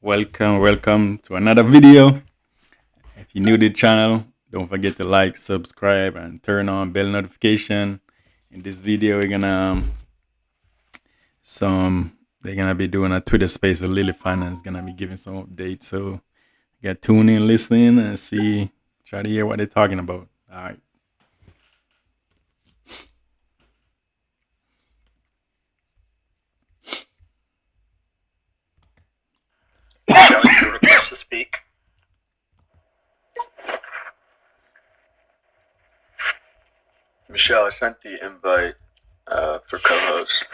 Welcome to another video. If you're new to the channel, don't forget to like, subscribe, and turn on bell notification. In this video, we're gonna some they're gonna be doing a Twitter space with Lilly Finance, gonna be giving some updates. So get tune in, listen, and try to hear what they're talking about. All right. Michelle, you request to speak. Michelle, I sent the invite for co-host.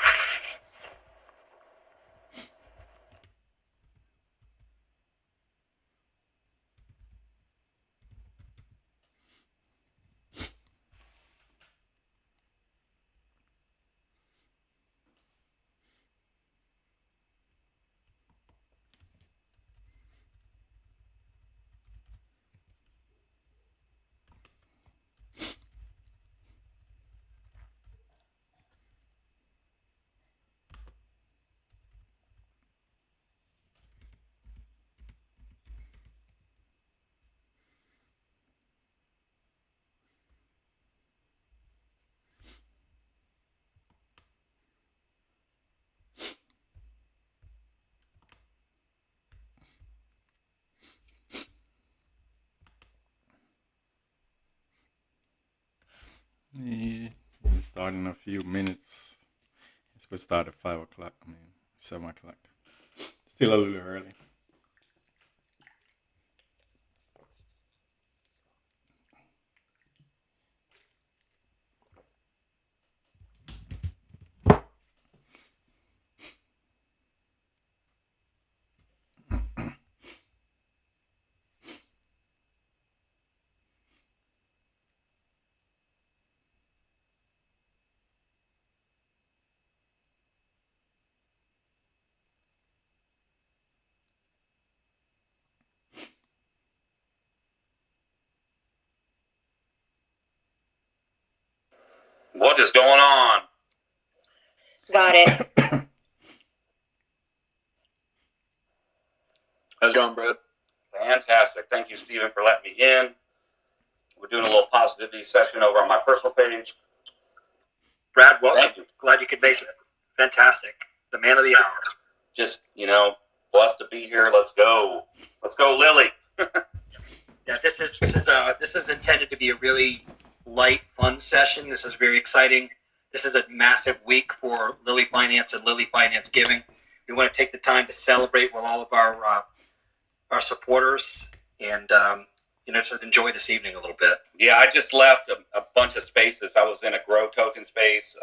Yeah, we'll start in a few minutes. We'll start at 5 o'clock. 7 o'clock. Still a little early. What is going on? Got it. How's it going, Brad? Fantastic. Thank you, Stephen, for letting me in. We're doing a little positivity session over on my personal page. Brad, welcome. Thank you. Glad you could make it. Fantastic. The man of the hour. Just, blessed to be here. Let's go. Let's go, Lilly. Yeah, this is intended to be a really light, fun session. This is very exciting. This is a massive week for Lilly Finance and Lilly Finance Giving. We want to take the time to celebrate with all of our supporters and just enjoy this evening a little bit. Yeah, I just left a bunch of spaces. I was in a Grow token space.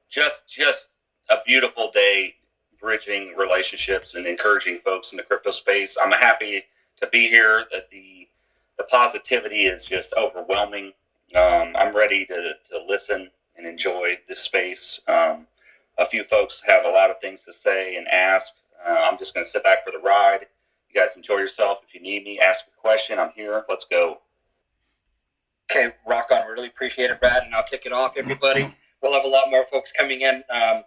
Just a beautiful day, bridging relationships and encouraging folks in the crypto space. I'm happy to be here. The positivity is just overwhelming. I'm ready to listen and enjoy this space. A few folks have a lot of things to say and ask. I'm just going to sit back for the ride. You guys enjoy yourself. If you need me, ask a question. I'm here. Let's go. Okay, rock on. Really appreciate it, Brad, and I'll kick it off, everybody. We'll have a lot more folks coming in. I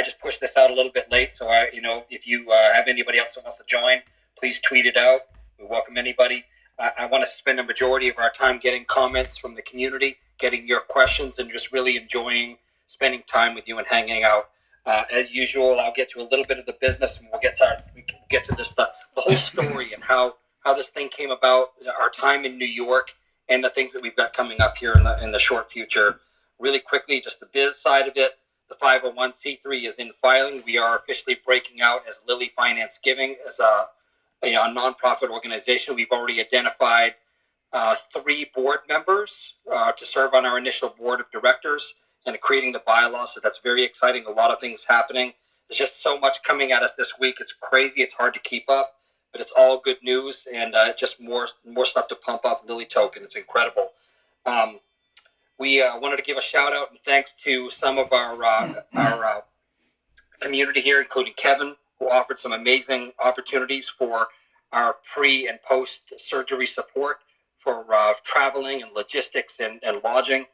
just pushed this out a little bit late, so if you have anybody else that wants to join, please tweet it out. We welcome anybody. I want to spend a majority of our time getting comments from the community, getting your questions, and just really enjoying spending time with you and hanging out. As usual, I'll get to a little bit of the business, and we can get to this the whole story and how this thing came about, our time in New York, and the things that we've got coming up here in the short future. Really quickly, just the biz side of it. The 501c3 is in filing. We are officially breaking out as Lilly Finance Giving as a nonprofit organization. We've already identified 3 board members to serve on our initial board of directors and creating the bylaws. So that's very exciting. A lot of things happening. There's just so much coming at us this week. It's crazy. It's hard to keep up, but it's all good news and just more stuff to pump up Lilly token. It's incredible. We wanted to give a shout out and thanks to some of our community here, including Kevin, who offered some amazing opportunities for our pre and post surgery support for traveling and logistics and lodging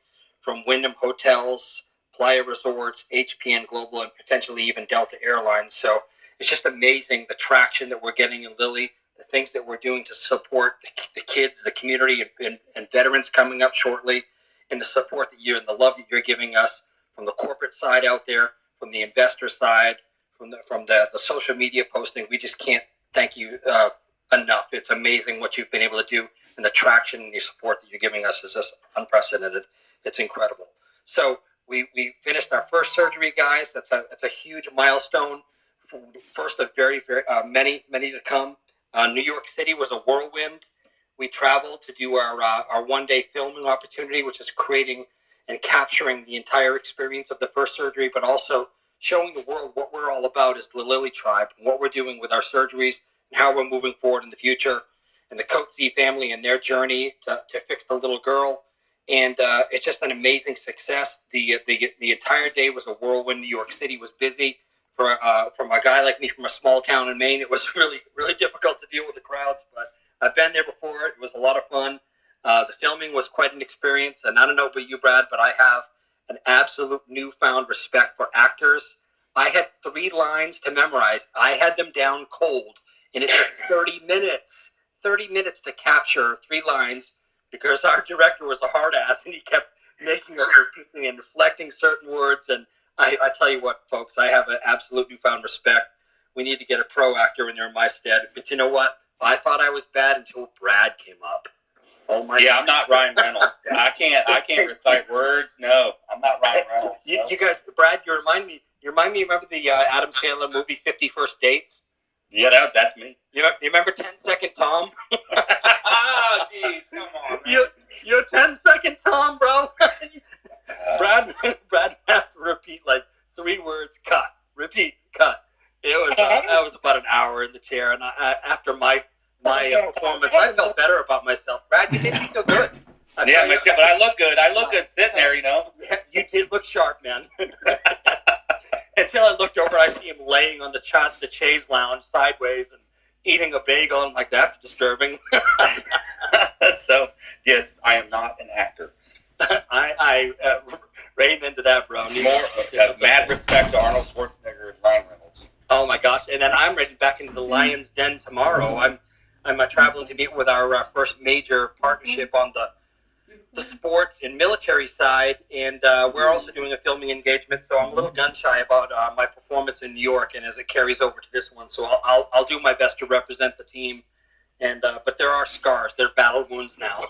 from Wyndham Hotels, Playa Resorts, HPN Global, and potentially even Delta Airlines. So it's just amazing the traction that we're getting in Lilly, the things that we're doing to support the kids, the community, and veterans coming up shortly, and the support that and the love that you're giving us from the corporate side out there, from the investor side, from the social media posting. We just can't thank you enough. It's amazing what you've been able to do, and the traction and the support that you're giving us is just unprecedented. It's incredible. So we finished our first surgery, guys. That's a huge milestone. First of very many to come. New York City was a whirlwind. We traveled to do our one-day filming opportunity, which is creating and capturing the entire experience of the first surgery, but also showing the world what we're all about as the Lilly Tribe, and what we're doing with our surgeries, and how we're moving forward in the future, and the Coetzee family and their journey to fix the little girl. And it's just an amazing success. The entire day was a whirlwind. New York City was busy. From a guy like me from a small town in Maine, it was really difficult to deal with the crowds, but I've been there before. It was a lot of fun. The filming was quite an experience, and I don't know about you, Brad, but I have an absolute newfound respect for actors. I had 3 lines to memorize. I had them down cold, and it took 30 minutes to capture 3 lines, because our director was a hard ass, and he kept making us repeat and reflecting certain words. And I tell you what, folks, I have an absolute newfound respect. We need to get a pro actor in there in my stead. But you know what? I thought I was bad until Brad came up. Oh my! Yeah, God. I'm not Ryan Reynolds. I can't recite words. No, I'm not Ryan Reynolds. You guys, Brad, you remind me. Remember the Adam Sandler movie 50 First Dates? Yeah, that's me. You remember 10-Second Tom? Oh, jeez, come on, man. You're 10-Second Tom, bro. Brad had to repeat like 3 words. Cut. Repeat. Cut. I was about an hour in the chair, and after my performance, I felt better about myself. Brad, you made me feel good. Yeah, but I look good. I look good sitting there, you know. Yeah, you did look sharp, man. Until I looked over, I see him laying on the chaise lounge sideways and eating a bagel. I'm like, that's disturbing. So, yes, I am not an actor. I ran into that, bro. More mad respect to Arnold Schwarzenegger and Ryan Reynolds. Oh my gosh! And then I'm ready back into the Lion's Den tomorrow. I'm traveling to meet with our first major partnership on the sports and military side, and we're also doing a filming engagement. So I'm a little gun shy about my performance in New York, and as it carries over to this one, so I'll do my best to represent the team. And but there are scars; they're battle wounds now.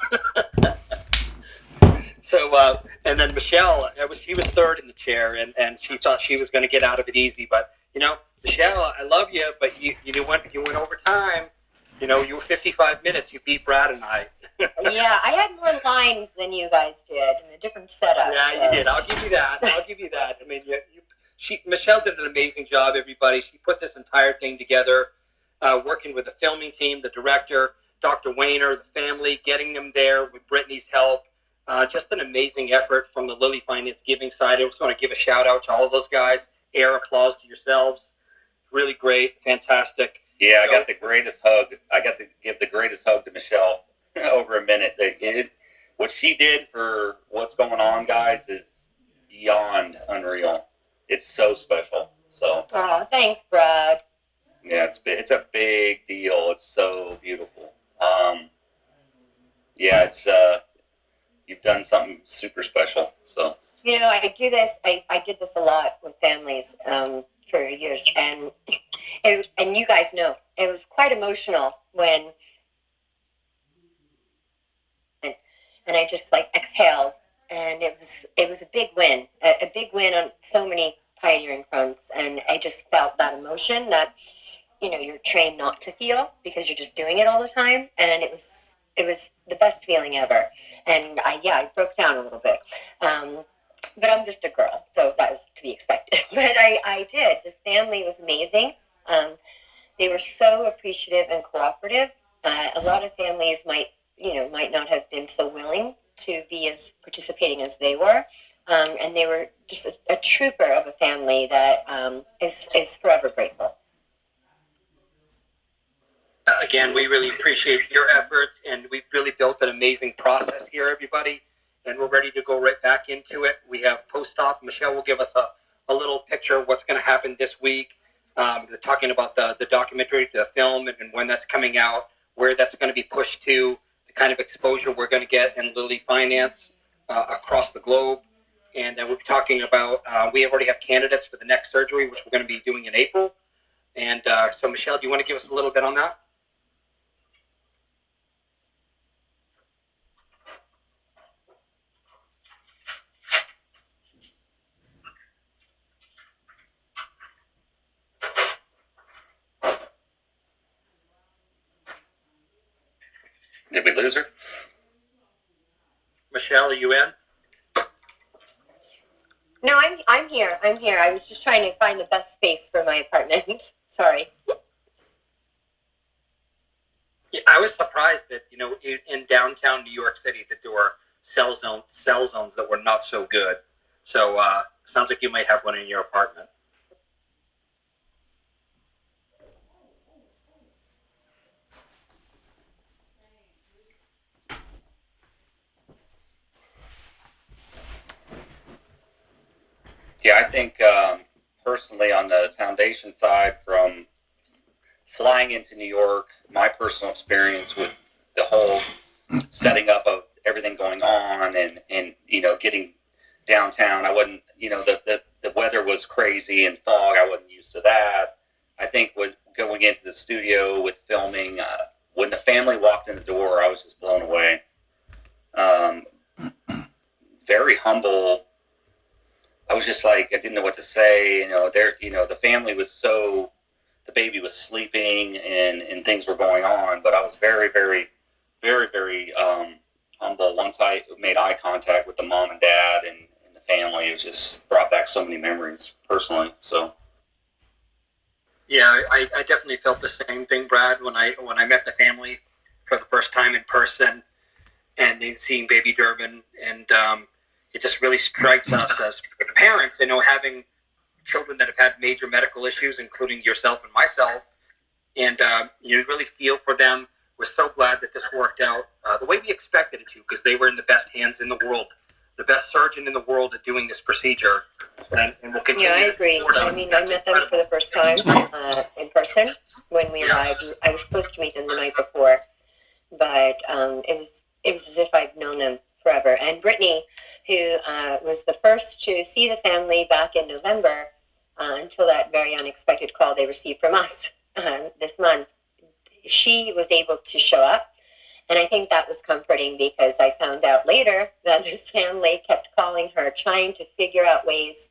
So and then Michelle, she was third in the chair, and she thought she was going to get out of it easy, but you know, Michelle, I love you, but you went over time. You know, you were 55 minutes. You beat Brad and I. Yeah, I had more lines than you guys did in a different setup. Yeah, so. You did. I'll give you that. I mean, Michelle did an amazing job, everybody. She put this entire thing together, working with the filming team, the director, Dr. Wayner, the family, getting them there with Brittany's help. Just an amazing effort from the Lilly Finance Giving side. I just want to give a shout out to all of those guys. Air applause to yourselves. Really great. Fantastic. Yeah, I got the greatest hug. I got to give the greatest hug to Michelle over a minute. What she did for what's going on, guys, is beyond unreal. It's so special. So. Oh, thanks, Brad. Yeah, it's a big deal. It's so beautiful. Yeah, it's you've done something super special. So. You know, I do this. I did this a lot with families for years, and you guys know it was quite emotional when, and I just like exhaled, and it was a big win, a big win on so many pioneering fronts, and I just felt that emotion that, you know, you're trained not to feel because you're just doing it all the time, and it was the best feeling ever, and I broke down a little bit. But I'm just a girl, so that was to be expected. But I did. This family was amazing. They were so appreciative and cooperative. A lot of families might not have been so willing to be as participating as they were. And they were just a trooper of a family that is forever grateful. Again, we really appreciate your efforts, and we've really built an amazing process here, everybody. And we're ready to go right back into it. We have post-op. Michelle will give us a little picture of what's going to happen this week. talking about the documentary, the film, and when that's coming out, where that's going to be pushed to, the kind of exposure we're going to get in Lilly Finance across the globe. And then we'll be talking about, we already have candidates for the next surgery, which we're going to be doing in April. And so, Michelle, do you want to give us a little bit on that? Did we lose her? Michelle, are you in? No, I'm here. I'm here. I was just trying to find the best space for my apartment. Sorry. Yeah, I was surprised that in downtown New York City that there were cell zones that were not so good. So sounds like you might have one in your apartment. Yeah, I think personally on the foundation side, from flying into New York, my personal experience with the whole setting up of everything going on and getting downtown, I wasn't, the weather was crazy and fog. I wasn't used to that. I think with going into the studio with filming, when the family walked in the door, I was just blown away. Very humble. I was just like, I didn't know what to say. The family was the baby was sleeping and things were going on, but I was very, very, very, very humble. Once I made eye contact with the mom and dad and the family, it just brought back so many memories personally. So. Yeah, I definitely felt the same thing, Brad, when I met the family for the first time in person, and then seeing baby Durbin, and it just really strikes us as parents, having children that have had major medical issues, including yourself and myself, and you really feel for them. We're so glad that this worked out the way we expected it to, because they were in the best hands in the world, the best surgeon in the world at doing this procedure, and we'll continue. Yeah, I agree. I mean, I met them for the first time in person when we arrived. I was supposed to meet them the night before, but it was as if I've known them forever. And Brittany, who was the first to see the family back in November, until that very unexpected call they received from us this month, she was able to show up. And I think that was comforting, because I found out later that this family kept calling her, trying to figure out ways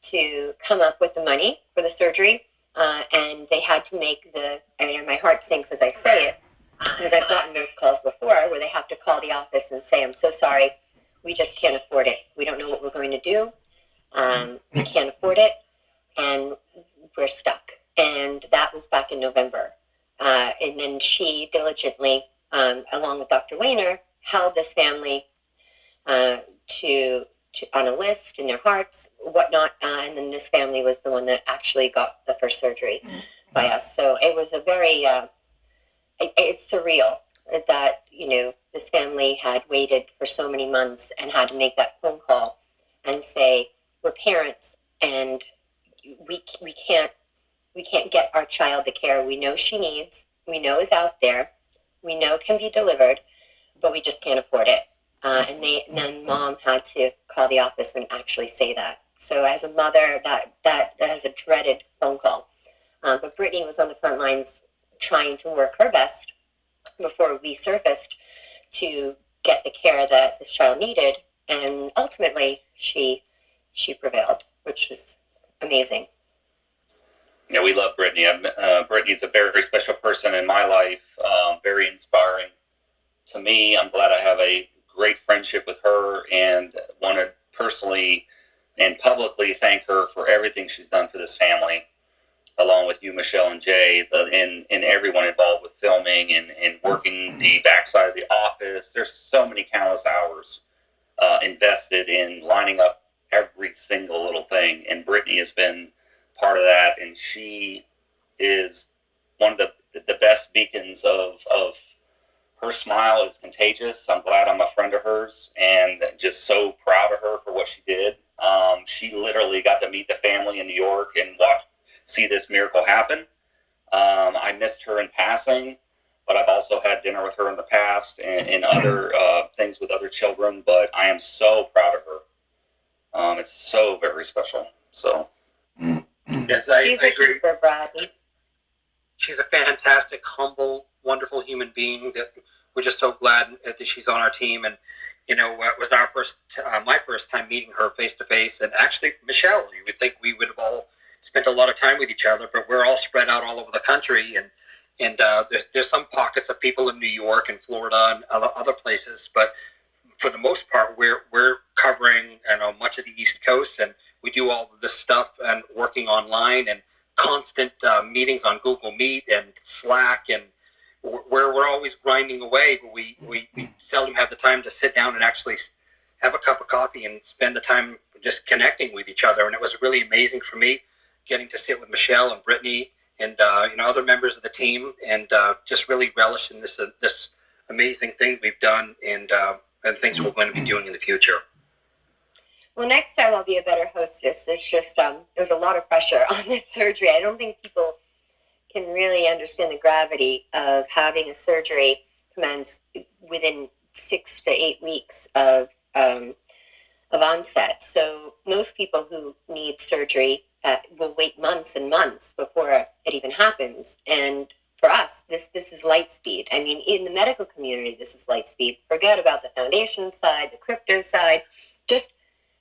to come up with the money for the surgery. And they had to make my heart sinks as I say it, because I've gotten those calls before where they have to call the office and say, I'm so sorry, we just can't afford it. We don't know what we're going to do. We can't afford it, and we're stuck. And that was back in November. And then she diligently, along with Dr. Wayner, held this family to on a list in their hearts, whatnot. And then this family was the one that actually got the first surgery by us. So it was a very, it's surreal that, this family had waited for so many months and had to make that phone call and say, we're parents and we can't get our child the care we know she needs, we know is out there, we know can be delivered, but we just can't afford it. And then mom had to call the office and actually say that. So as a mother, that is a dreaded phone call. But Brittany was on the front lines trying to work her best before we surfaced to get the care that this child needed. And ultimately, she prevailed, which was amazing. Yeah, we love Brittany. Brittany's a very, very special person in my life, very inspiring to me. I'm glad I have a great friendship with her and want to personally and publicly thank her for everything she's done for this family, along with you, Michelle and Jay, and everyone involved with filming and working the backside of the office. There's so many countless hours invested in lining up every single little thing, and Brittany has been part of that, and she is one of the best beacons of her smile is contagious. I'm glad I'm a friend of hers and just so proud of her for what she did. She literally got to meet the family in New York and see this miracle happen. I missed her in passing, but I've also had dinner with her in the past and other things with other children. But I am so proud of her. It's so very special. So, Yes, She's I a agree. keeper, Brad. She's a fantastic, humble, wonderful human being that we're just so glad that she's on our team. And it was my first time meeting her face to face. And actually, Michelle, you would think we would have all spent a lot of time with each other, but we're all spread out all over the country. And there's some pockets of people in New York and Florida and other places, but for the most part, we're covering much of the East Coast, and we do all of this stuff and working online and constant meetings on Google Meet and Slack, and we're always grinding away, but we seldom have the time to sit down and actually have a cup of coffee and spend the time just connecting with each other. And it was really amazing for me getting to sit with Michelle and Brittany and other members of the team, and just really relish in this amazing thing we've done, and things we're going to be doing in the future. Well, next time I'll be a better hostess. It's just there's a lot of pressure on this surgery. I don't think people can really understand the gravity of having a surgery commence within 6 to 8 weeks of onset. So most people who need surgery will wait months and months before it even happens. And for us, this is light speed. I mean, in the medical community, this is light speed. Forget about the foundation side, the crypto side. Just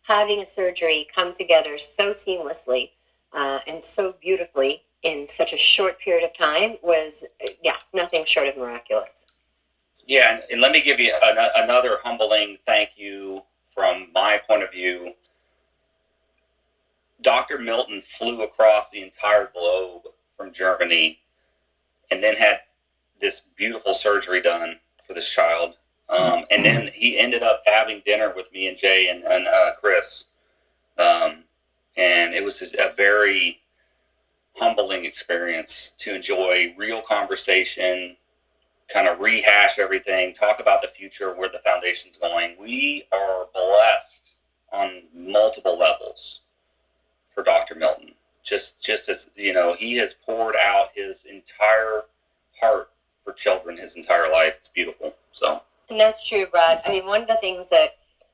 having a surgery come together so seamlessly and so beautifully in such a short period of time was, nothing short of miraculous. yeah, and let me give you another humbling thank you from my point of view. Dr. Milton flew across the entire globe from Germany and then had this beautiful surgery done for this child. And then he ended up having dinner with me and Jay and Chris. And it was a very humbling experience to enjoy real conversation, kind of rehash everything, talk about the future, where the foundation's going. We are blessed on multiple levels for Dr. Milton. Just as, he has poured out his entire heart for children his entire life. It's beautiful. So. And that's true, Brad. I mean, one of the things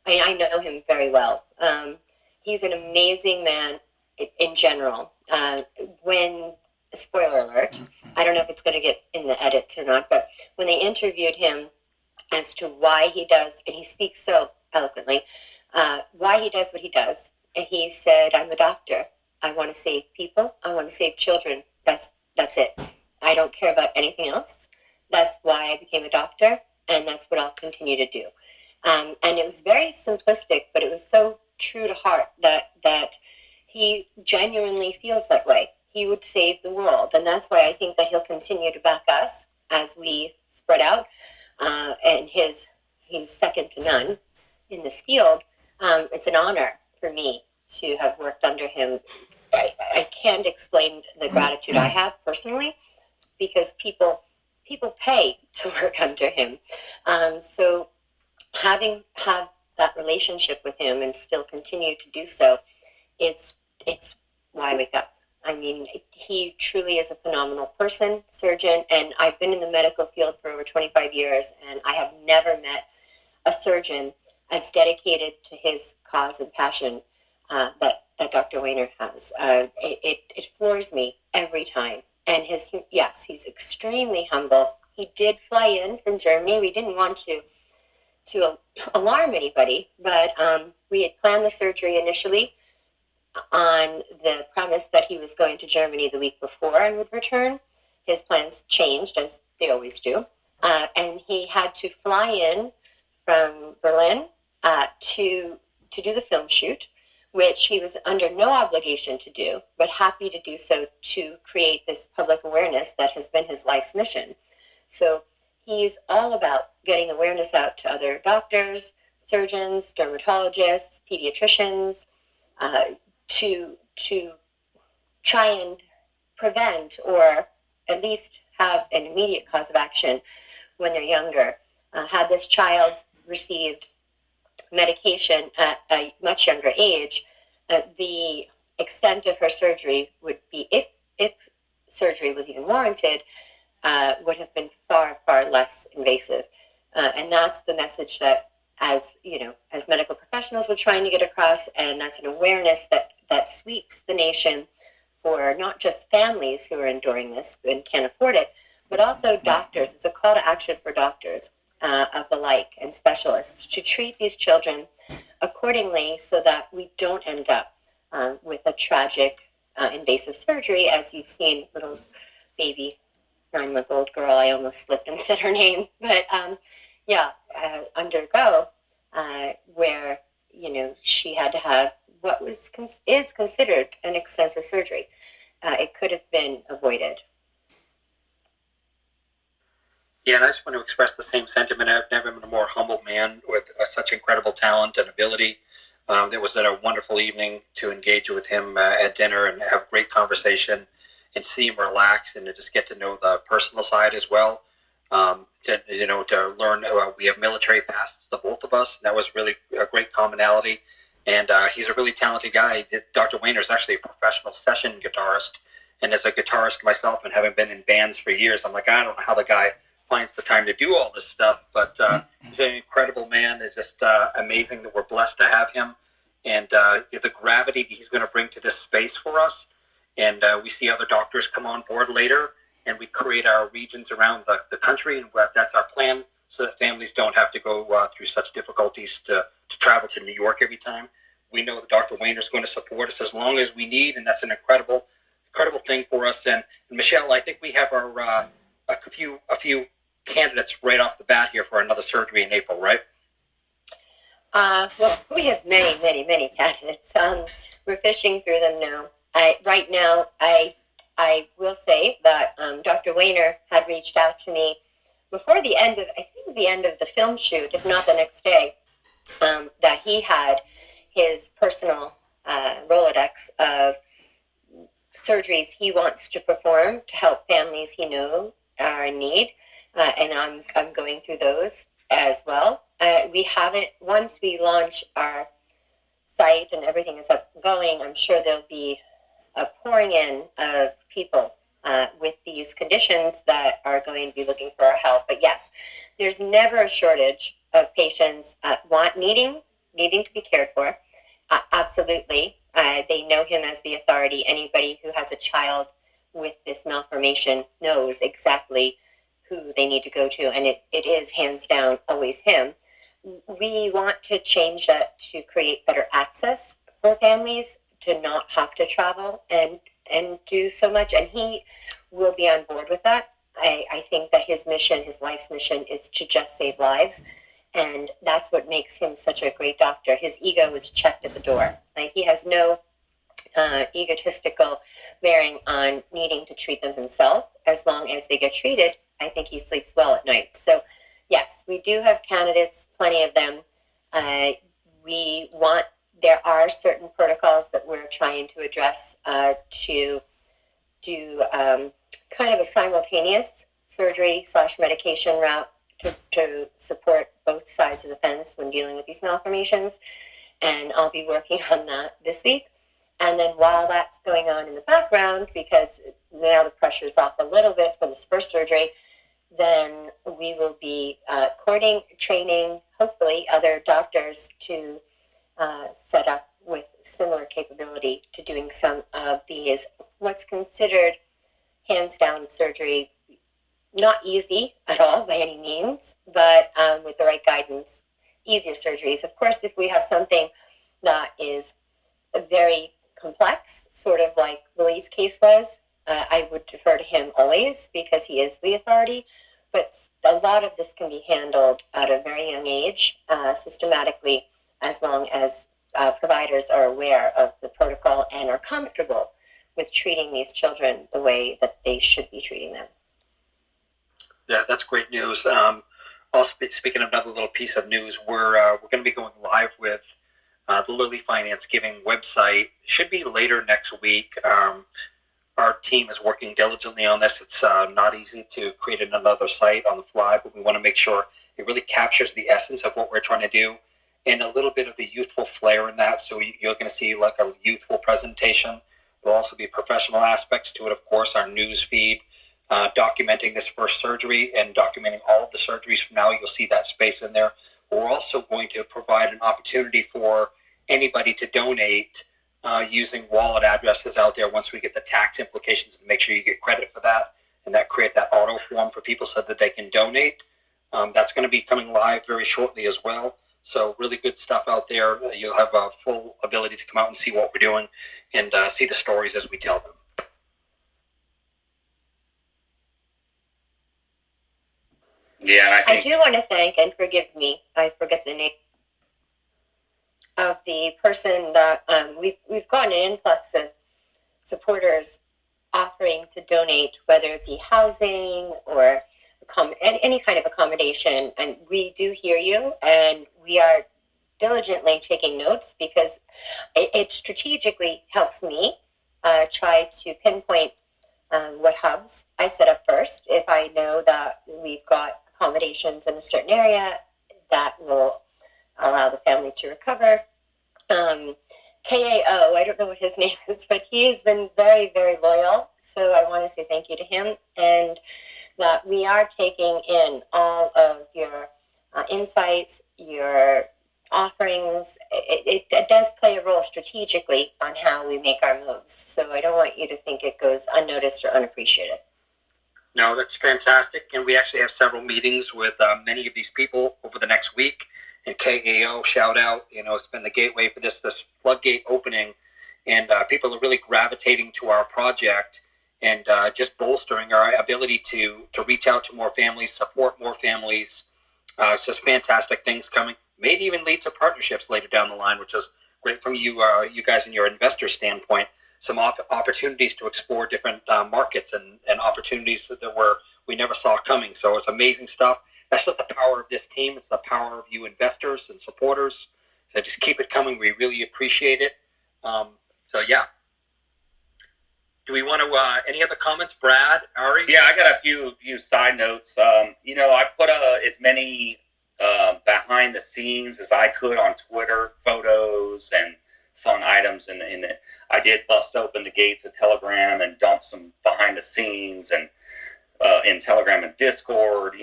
I know him very well. He's an amazing man in general. Spoiler alert, I don't know if it's going to get in the edits or not, but when they interviewed him as to why he does, and he speaks so eloquently, why he does what he does, and he said, I'm a doctor. I want to save people. I want to save children. That's it. I don't care about anything else. That's why I became a doctor, and that's what I'll continue to do. And it was very simplistic, but it was so true to heart that he genuinely feels that way. He would save the world, and that's why I think that he'll continue to back us as we spread out. And he's second to none in this field. It's an honor for me to have worked under him. I can't explain the gratitude I have personally, because people pay to work under him. So have that relationship with him and still continue to do so, it's why I wake up. I mean, he truly is a phenomenal person, surgeon, and I've been in the medical field for over 25 years, and I have never met a surgeon as dedicated to his cause and passion that Dr. Weiner has. It floors me every time. And he's extremely humble. He did fly in from Germany. We didn't want to alarm anybody, but we had planned the surgery initially on the premise that he was going to Germany the week before and would return. His plans changed, as they always do, and he had to fly in from Berlin to do the film shoot, which he was under no obligation to do, but happy to do so to create this public awareness that has been his life's mission. So he's all about getting awareness out to other doctors, surgeons, dermatologists, pediatricians, to try and prevent or at least have an immediate cause of action when they're younger. Had this child received medication at a much younger age, the extent of her surgery would be, if if surgery was even warranted, would have been far, far less invasive. And that's the message that, as as medical professionals, we're trying to get across, and that's an awareness that sweeps the nation for not just families who are enduring this and can't afford it, but also doctors. It's a call to action for doctors of the like and specialists to treat these children accordingly so that we don't end up with a tragic invasive surgery, as you've seen little baby 9-month-old girl, I almost slipped and said her name, but undergo, where she had to have what is considered an extensive surgery. It could have been avoided. Yeah, and I just want to express the same sentiment. I've never been a more humble man with such incredible talent and ability. It was a wonderful evening to engage with him at dinner and have great conversation and see him relax and to just get to know the personal side as well. To learn, we have military pasts, the both of us. That was really a great commonality. And he's a really talented guy. Dr. Wayner is actually a professional session guitarist. And as a guitarist myself and having been in bands for years, I'm like, I don't know how the guy finds the time to do all this stuff. But he's an incredible man. It's just amazing that we're blessed to have him. And the gravity that he's going to bring to this space for us. And we see other doctors come on board later. And we create our regions around the country. And that's our plan, so that families don't have to go through such difficulties to travel to New York every time. We know that Dr. Wayner is going to support us as long as we need, and that's an incredible thing for us. And Michelle, I think we have our a few candidates right off the bat here for another surgery in April, right? Well, we have many candidates. We're fishing through them now. Right now, I will say that Dr. Wayner had reached out to me before the end of the film shoot, if not the next day, that he had his personal Rolodex of surgeries he wants to perform to help families he knows are in need, and I'm going through those as well. We haven't, once we launch our site and everything is up and going, I'm sure there'll be a pouring in of people with these conditions that are going to be looking for our help. But yes, there's never a shortage of patients needing to be cared for. Absolutely. They know him as the authority. Anybody who has a child with this malformation knows exactly who they need to go to, and it is hands down always him. We want to change that to create better access for families to not have to travel and do so much, and he will be on board with that. I think that his life's mission is to just save lives, and that's what makes him such a great doctor. His ego is checked at the door. Like, he has no egotistical bearing on needing to treat them himself. As long as they get treated, I think he sleeps well at night. So yes, we do have candidates, plenty of them. There are certain protocols that we're trying to address to do kind of a simultaneous surgery/medication route to support both sides of the fence when dealing with these malformations. And I'll be working on that this week. And then while that's going on in the background, because now the pressure's off a little bit for this first surgery, then we will be courting, training, hopefully, other doctors to set up with similar capability to doing some of these, what's considered hands down surgery, not easy at all by any means, but with the right guidance, easier surgeries. Of course, if we have something that is very complex, sort of like Lilly's case was, I would defer to him always because he is the authority. But a lot of this can be handled at a very young age, systematically, as long as providers are aware of the protocol and are comfortable with treating these children the way that they should be treating them. Yeah, that's great news. Also, speaking of another little piece of news, we're going to be going live with the Lilly Finance Giving website. Should be later next week. Our team is working diligently on this. It's not easy to create another site on the fly, but we want to make sure it really captures the essence of what we're trying to do and a little bit of the youthful flair in that. So you're going to see like a youthful presentation, There'll also be professional aspects to it, of course, our news feed, documenting this first surgery and documenting all of the surgeries from now. You'll see that space in there. We're also going to provide an opportunity for anybody to donate using wallet addresses out there once we get the tax implications, and make sure you get credit for that, and that create that auto form for people so that they can donate. That's going to be coming live very shortly as well. So really good stuff out there. You'll have a full ability to come out and see what we're doing and see the stories as we tell them. Yeah, I do want to thank, and forgive me, I forget the name of the person that we've gotten an influx of supporters offering to donate, whether it be housing or any kind of accommodation. And we do hear you, and we are diligently taking notes, because it strategically helps me try to pinpoint what hubs I set up first. If I know that we've got accommodations in a certain area that will allow the family to recover. KAO, I don't know what his name is, but he has been very, very loyal. So I want to say thank you to him, and that we are taking in all of your insights, your offerings. It does play a role strategically on how we make our moves. So I don't want you to think it goes unnoticed or unappreciated. No, that's fantastic. And we actually have several meetings with many of these people over the next week. And KAO, shout out, it's been the gateway for this floodgate opening. And people are really gravitating to our project and just bolstering our ability to reach out to more families, support more families. It's just fantastic things coming. Maybe even lead to partnerships later down the line, which is great from you guys and your investor standpoint. Some opportunities to explore different markets and opportunities that we never saw coming. So it's amazing stuff. That's just the power of this team. It's the power of you investors and supporters. So just keep it coming. We really appreciate it. So yeah. Do we want to, any other comments, Brad, Ari? Yeah, I got a few side notes. I put as many behind the scenes as I could on Twitter, photos and fun items. And I did bust open the gates of Telegram and dump some behind the scenes and in Telegram and Discord,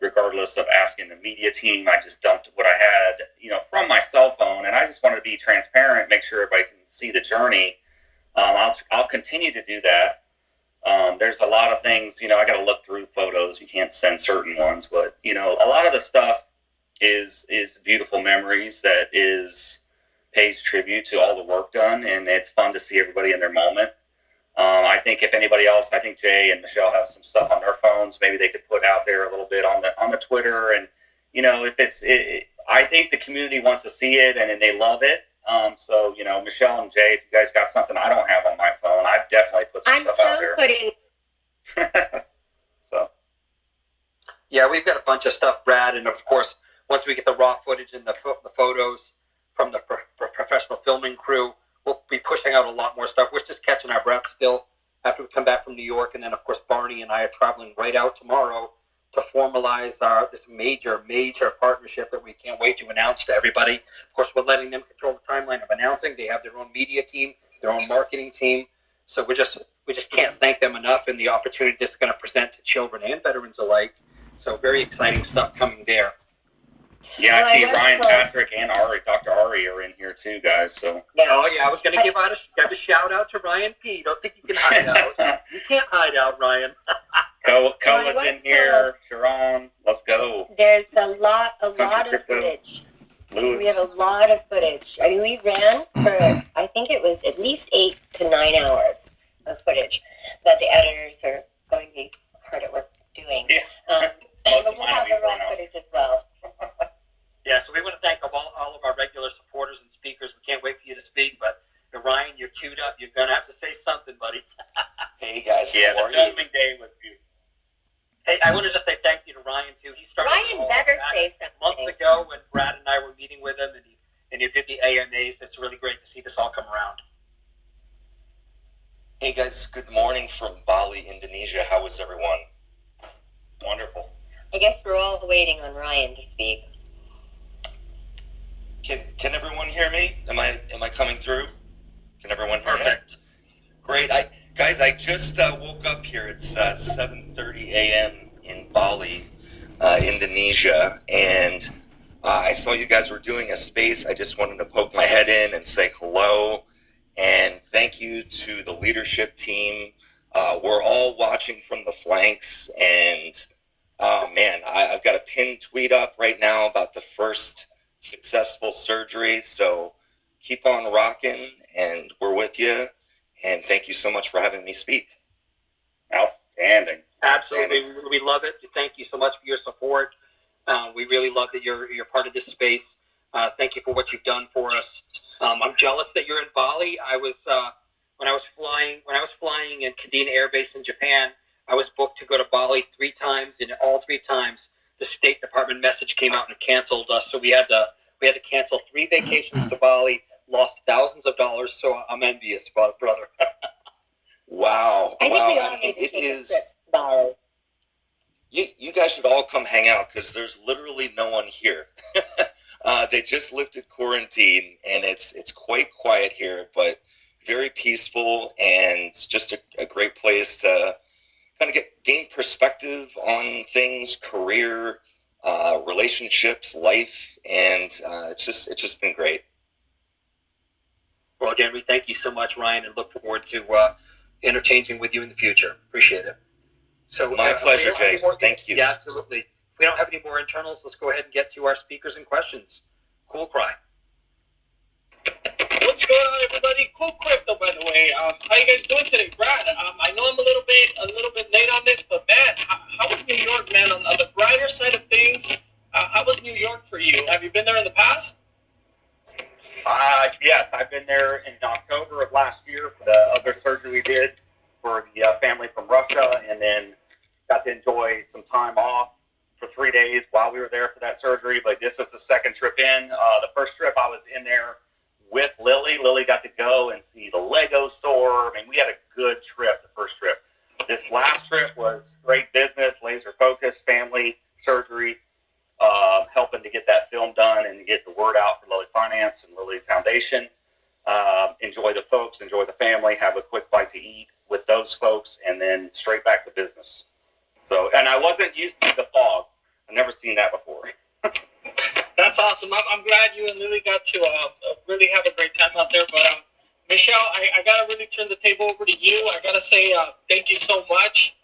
regardless of asking the media team. I just dumped what I had, from my cell phone. And I just wanted to be transparent, make sure everybody can see the journey. I'll continue to do that. There's a lot of things, I got to look through photos. You can't send certain ones, but, a lot of the stuff is beautiful memories that pays tribute to all the work done. And it's fun to see everybody in their moment. I think if anybody else, I think Jay and Michelle have some stuff on their phones. Maybe they could put out there a little bit on the Twitter. And, if I think the community wants to see it and they love it. So, Michelle and Jay, if you guys got something I don't have on my phone, I've definitely put some stuff out there. So. Yeah, we've got a bunch of stuff, Brad. And of course, once we get the raw footage and the photos from the professional filming crew, we'll be pushing out a lot more stuff. We're just catching our breath still after we come back from New York. And then, of course, Barney and I are traveling right out tomorrow to formalize this major partnership that we can't wait to announce to everybody. Of course, we're letting them control the timeline of announcing. They have their own media team, their own marketing team. So we just can't thank them enough, and the opportunity this is going to present to children and veterans alike. So very exciting stuff coming there. Yeah, I see Ryan, Patrick, and Dr. Ari are in here too, guys. So. Yeah. Oh yeah, I was going to give a shout out to Ryan P. Don't think you can hide out. You can't hide out, Ryan. Koa's in here. Sharon, let's go. There's a lot of footage. Lewis. We have a lot of footage. I mean, we ran for, I think it was at least 8 to 9 hours of footage that the editors are going to be hard at work doing. Yeah. But we'll have the raw footage as well. Yeah, so we want to thank all of our regular supporters and speakers. We can't wait for you to speak, but Ryan, you're queued up. You're going to have to say something, buddy. Hey, guys. Yeah, the filming day was beautiful. Hey, I want to just say thank you to Ryan, too. He started Ryan better say something. Months ago when Brad and I were meeting with him, and he did the AMAs. It's really great to see this all come around. Hey, guys. Good morning from Bali, Indonesia. How is everyone? Wonderful. I guess we're all waiting on Ryan to speak. Can everyone hear me? Am I coming through? Can everyone hear me? Perfect. Great. Guys, I just woke up here. It's 7:30 a.m. in Bali, Indonesia, and I saw you guys were doing a space. I just wanted to poke my head in and say hello, and thank you to the leadership team. We're all watching from the flanks, and oh man, I've got a pinned tweet up right now about the first successful surgery. So keep on rocking, and we're with you. And thank you so much for having me speak. Outstanding. Absolutely, we love it. Thank you so much for your support. We really love that you're part of this space. Thank you for what you've done for us. I'm jealous that you're in Bali. I was when I was flying in Kadena Air Base in Japan. I was booked to go to Bali 3 times, and all 3 times the State Department message came out and canceled us. So we had to cancel 3 vacations to Bali. Lost thousands of dollars. So I'm envious, brother. Wow. I think wow. we all need to take a trip, Bali. You guys should all come hang out because there's literally no one here. They just lifted quarantine, and it's quite quiet here, but very peaceful, and just a great place to kind of gain perspective on things, career, relationships, life, and it's just been great. Well, again, we thank you so much, Ryan, and look forward to interchanging with you in the future. Appreciate it. So my pleasure, Jay. Thank you. Yeah, absolutely. If we don't have any more internals, let's go ahead and get to our speakers and questions. Cool Cry. What's going on, everybody? Cool Crypto, by the way. How you guys doing today, Brad? I know I'm a little bit late on this, but man, how was New York, man? On the brighter side of things, how was New York for you? Have you been there in the past? Yes, I've been there in October of last year for the other surgery we did for the family from Russia, and then got to enjoy some time off for 3 days while we were there for that surgery. But this was the second trip in. The first trip I was in there with Lilly. Lilly got to go and see the Lego store. I mean, we had a good trip the first trip. This last trip was great business, laser focus, family, surgery, helping to get that film done and get the word out for Lilly Finance and Lilly Foundation. Enjoy the folks, enjoy the family, have a quick bite to eat with those folks, and then straight back to business. So, and I wasn't used to the fog. I've never seen that before. That's awesome. I'm glad you and Lily got to really have a great time out there. But Michelle, I got to really turn the table over to you. I got to say thank you so much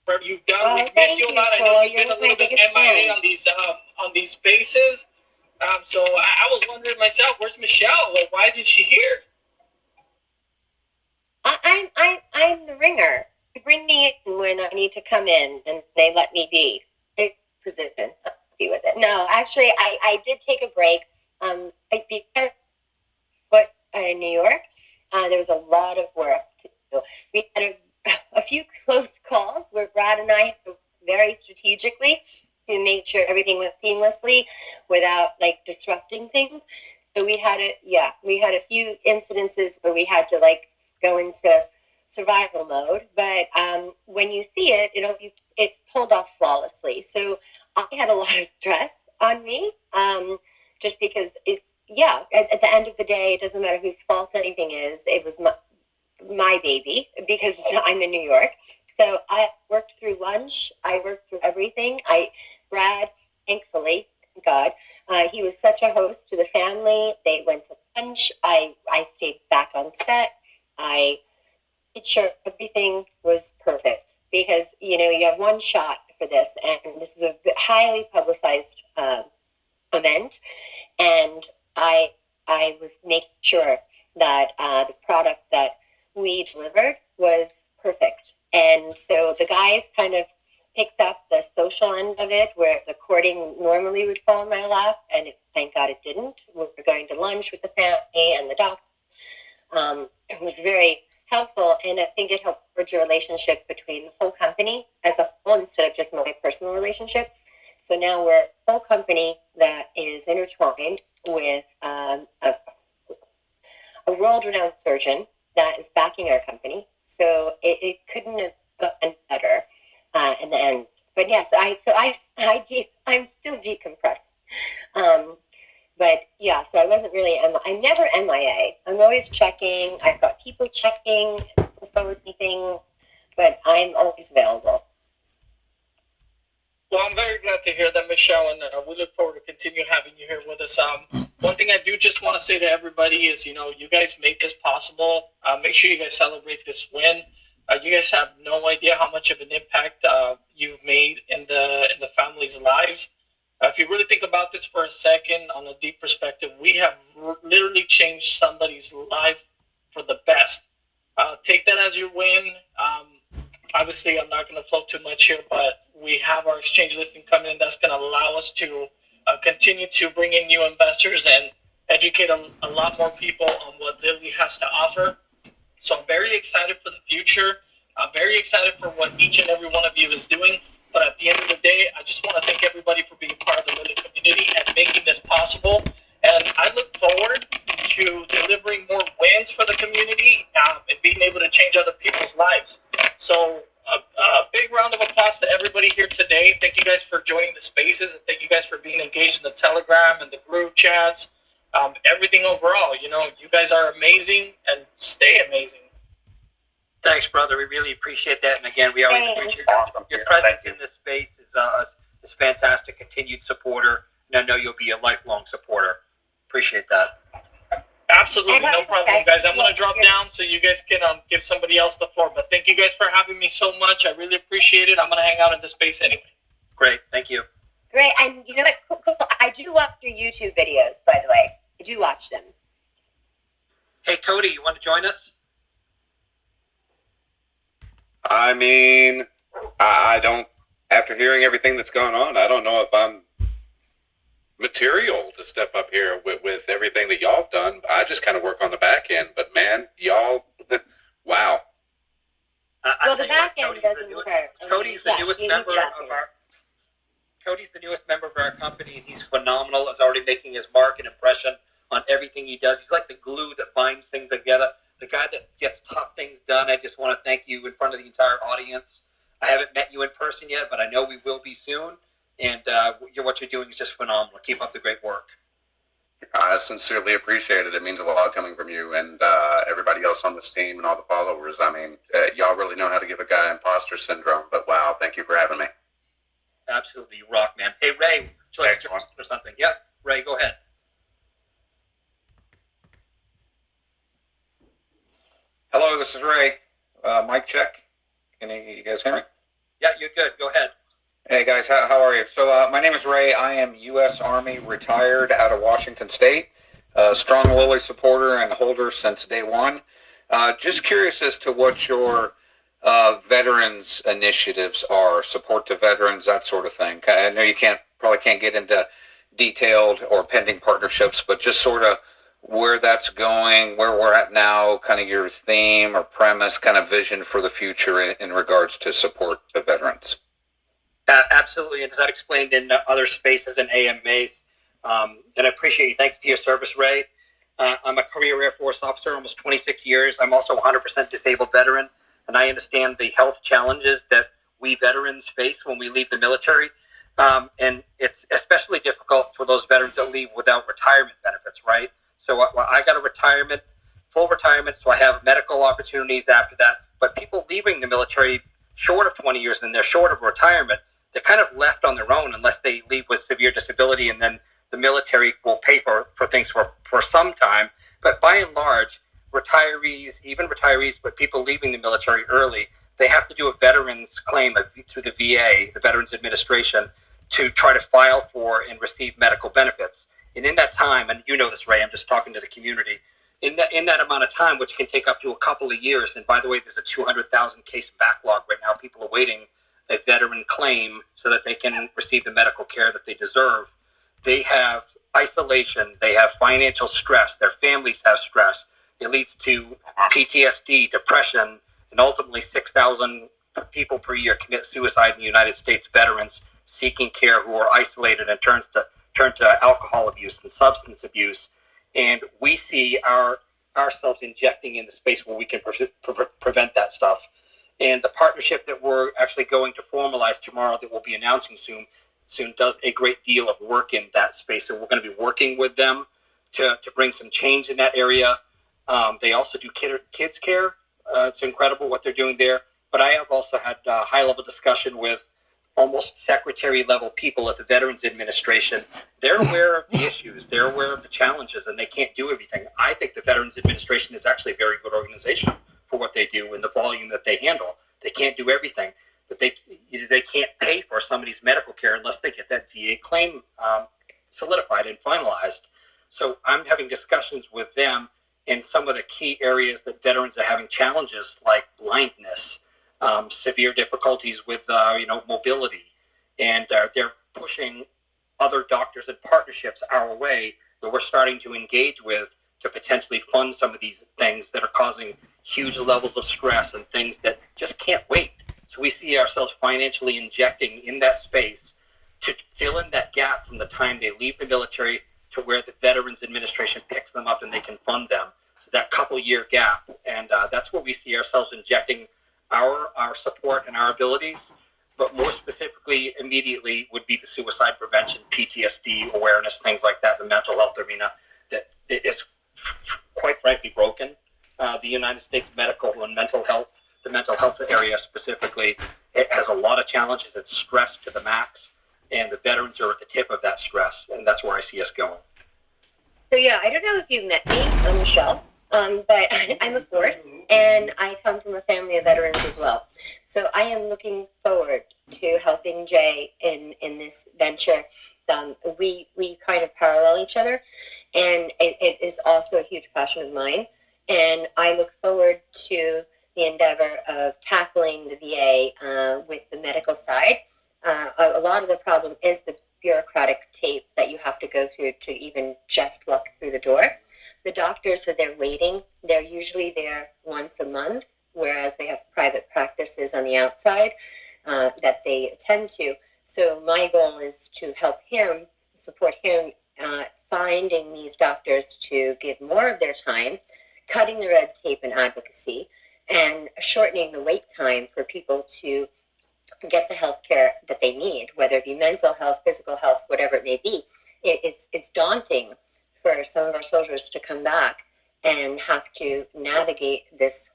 for what you've done. We've missed you a lot. I know you've been a little bit MIA on these spaces. So I was wondering myself, where's Michelle? Well, why isn't she here? I'm the ringer. They bring me in when I need to come in, and they let me be. Position. Be with it. No, actually, I did take a break. Because in New York, there was a lot of work to do. We had a few close calls where Brad and I had to very strategically to make sure everything went seamlessly without disrupting things. So we had a few incidences where we had to go into survival mode, but when you see it, it's pulled off flawlessly. So I had a lot of stress on me, just because it's at the end of the day, it doesn't matter whose fault anything is. It was my baby because I'm in New York. So I worked through lunch. I worked through everything. Brad, thankfully, thank God, he was such a host to the family. They went to lunch. I stayed back on set. I made sure everything was perfect because, you have one shot for this, and this is a highly publicized event. And I was making sure that the product that we delivered was perfect. And so the guys kind of picked up the social end of it, where the courting normally would fall in my lap, and thank God it didn't. We were going to lunch with the family and the doctor. It was very helpful, and I think it helped forge a relationship between the whole company as a whole instead of just my personal relationship. So now we're a whole company that is intertwined with a world-renowned surgeon that is backing our company. So it couldn't have gotten better in the end. But yes, I'm still decompressed. But yeah, so I wasn't really, I'm never MIA. I'm always checking. I've got people people checking, people forward anything, but I'm always available. Well, I'm very glad to hear that, Michelle, and we look forward to continue having you here with us. One thing I do just want to say to everybody is, you guys made this possible. Make sure you guys celebrate this win. You guys have no idea how much of an impact you've made in the families' lives. If you really think about this for a second, on a deep perspective, we have literally changed somebody's life for the best. Take that as your win. Obviously, I'm not going to float too much here, but we have our exchange listing coming in that's going to allow us to continue to bring in new investors and educate a lot more people on what Lilly has to offer. So I'm very excited for the future. I'm very excited for what each and every one of you is doing. But at the end of the day, I just want to thank everybody for being part of the Lilly community and making this possible. And I look forward to delivering more wins for the community and being able to change other people's lives. So a big round of applause to everybody here today. Thank you guys for joining the spaces, and thank you guys for being engaged in the Telegram and the group chats. Everything overall, you guys are amazing, and stay amazing. Thanks, brother. We really appreciate that. And again, we always appreciate your presence in this space is fantastic. Continued supporter, and I know you'll be a lifelong supporter. Appreciate that. Absolutely, no problem, guys. I'm going to drop down so you guys can give somebody else the floor. But thank you guys for having me so much. I really appreciate it. I'm going to hang out in the space anyway. Great. Thank you. Great. And you know what? Cool. I do watch your YouTube videos, by the way. I do watch them. Hey, Cody, you want to join us? I mean, I don't, after hearing everything that's gone on, I don't know if I'm material to step up here with everything that y'all have done. I just kind of work on the back end, but man, y'all, wow. Well, the back end doesn't hurt. Cody's the newest member of our. Cody's the newest member of our company, and he's phenomenal. He's already making his mark and impression on everything he does. He's like the glue that binds things together. The guy that gets tough things done. I just want to thank you in front of the entire audience. I haven't met you in person yet, but I know we will be soon. And what you're doing is just phenomenal. Keep up the great work. I sincerely appreciate it. It means a lot coming from you and everybody else on this team and all the followers. I mean, y'all really know how to give a guy imposter syndrome, but wow, thank you for having me. Absolutely, you rock, man. Hey, Ray, or something. Yep, Ray, go ahead. Hello, this is Ray. Mic check. Can you guys hear me? Yeah, you're good. Go ahead. Hey guys, how are you? So my name is Ray. I am U.S. Army retired out of Washington State. Strong Lilly supporter and holder since day one. Just curious as to what your veterans initiatives are, support to veterans, that sort of thing. I know you probably can't get into detailed or pending partnerships, but just sort of where that's going, where we're at now, kind of your theme or premise, kind of vision for the future in regards to support to veterans. Absolutely, and as I've explained in other spaces and AMAs, and I appreciate you. Thank you for your service, Ray. I'm a career Air Force officer, almost 26 years. I'm also a 100% disabled veteran, and I understand the health challenges that we veterans face when we leave the military. And it's especially difficult for those veterans that leave without retirement benefits, right? So I got a full retirement, so I have medical opportunities after that. But people leaving the military short of 20 years and they're short of retirement, they're kind of left on their own unless they leave with severe disability, and then the military will pay for things for some time. But by and large, even retirees, but people leaving the military early, they have to do a veterans claim through the VA, the Veterans Administration, to try to file for and receive medical benefits. And in that time, and you know this, Ray, I'm just talking to the community, in that amount of time, which can take up to a couple of years, and by the way, there's a 200,000 case backlog right now. People are waiting a veteran claim so that they can receive the medical care that they deserve. They have isolation, they have financial stress, their families have stress. It leads to PTSD, depression, and ultimately 6,000 people per year commit suicide in the United States, veterans seeking care who are isolated and turn to alcohol abuse and substance abuse. And we see ourselves injecting in the space where we can prevent that stuff. And the partnership that we're actually going to formalize tomorrow, that we'll be announcing soon does a great deal of work in that space. So we're going to be working with them to bring some change in that area. They also do kids care. It's incredible what they're doing there. But I have also had high-level discussion with almost secretary-level people at the Veterans Administration. They're aware of the issues. They're aware of the challenges, and they can't do everything. I think the Veterans Administration is actually a very good organization for what they do and the volume that they handle. They can't do everything, but they can't pay for somebody's medical care unless they get that VA claim solidified and finalized. So I'm having discussions with them in some of the key areas that veterans are having challenges, like blindness, severe difficulties with mobility, and they're pushing other doctors and partnerships our way that we're starting to engage with to potentially fund some of these things that are causing huge levels of stress and things that just can't wait. So we see ourselves financially injecting in that space to fill in that gap from the time they leave the military to where the Veterans Administration picks them up and they can fund them. So that couple-year gap, and that's where we see ourselves injecting our support and our abilities. But more specifically, immediately, would be the suicide prevention, PTSD awareness, things like that, the mental health arena that is quite frankly broken. The United States medical and mental health, the mental health area specifically, it has a lot of challenges. It's stressed to the max, and the veterans are at the tip of that stress, and that's where I see us going. So yeah, I don't know if you've met me, I'm Michelle, but I'm a force, and I come from a family of veterans as well. So I am looking forward to helping Jay in this venture. We kind of parallel each other, and it is also a huge passion of mine. And I look forward to the endeavor of tackling the VA with the medical side. A lot of the problem is the bureaucratic tape that you have to go through to even just walk through the door. The doctors are there waiting. They're usually there once a month, whereas they have private practices on the outside that they attend to. So my goal is to help him, support him, finding these doctors to give more of their time, cutting the red tape and advocacy, and shortening the wait time for people to get the health care that they need, whether it be mental health, physical health, whatever it may be. It's daunting for some of our soldiers to come back and have to navigate this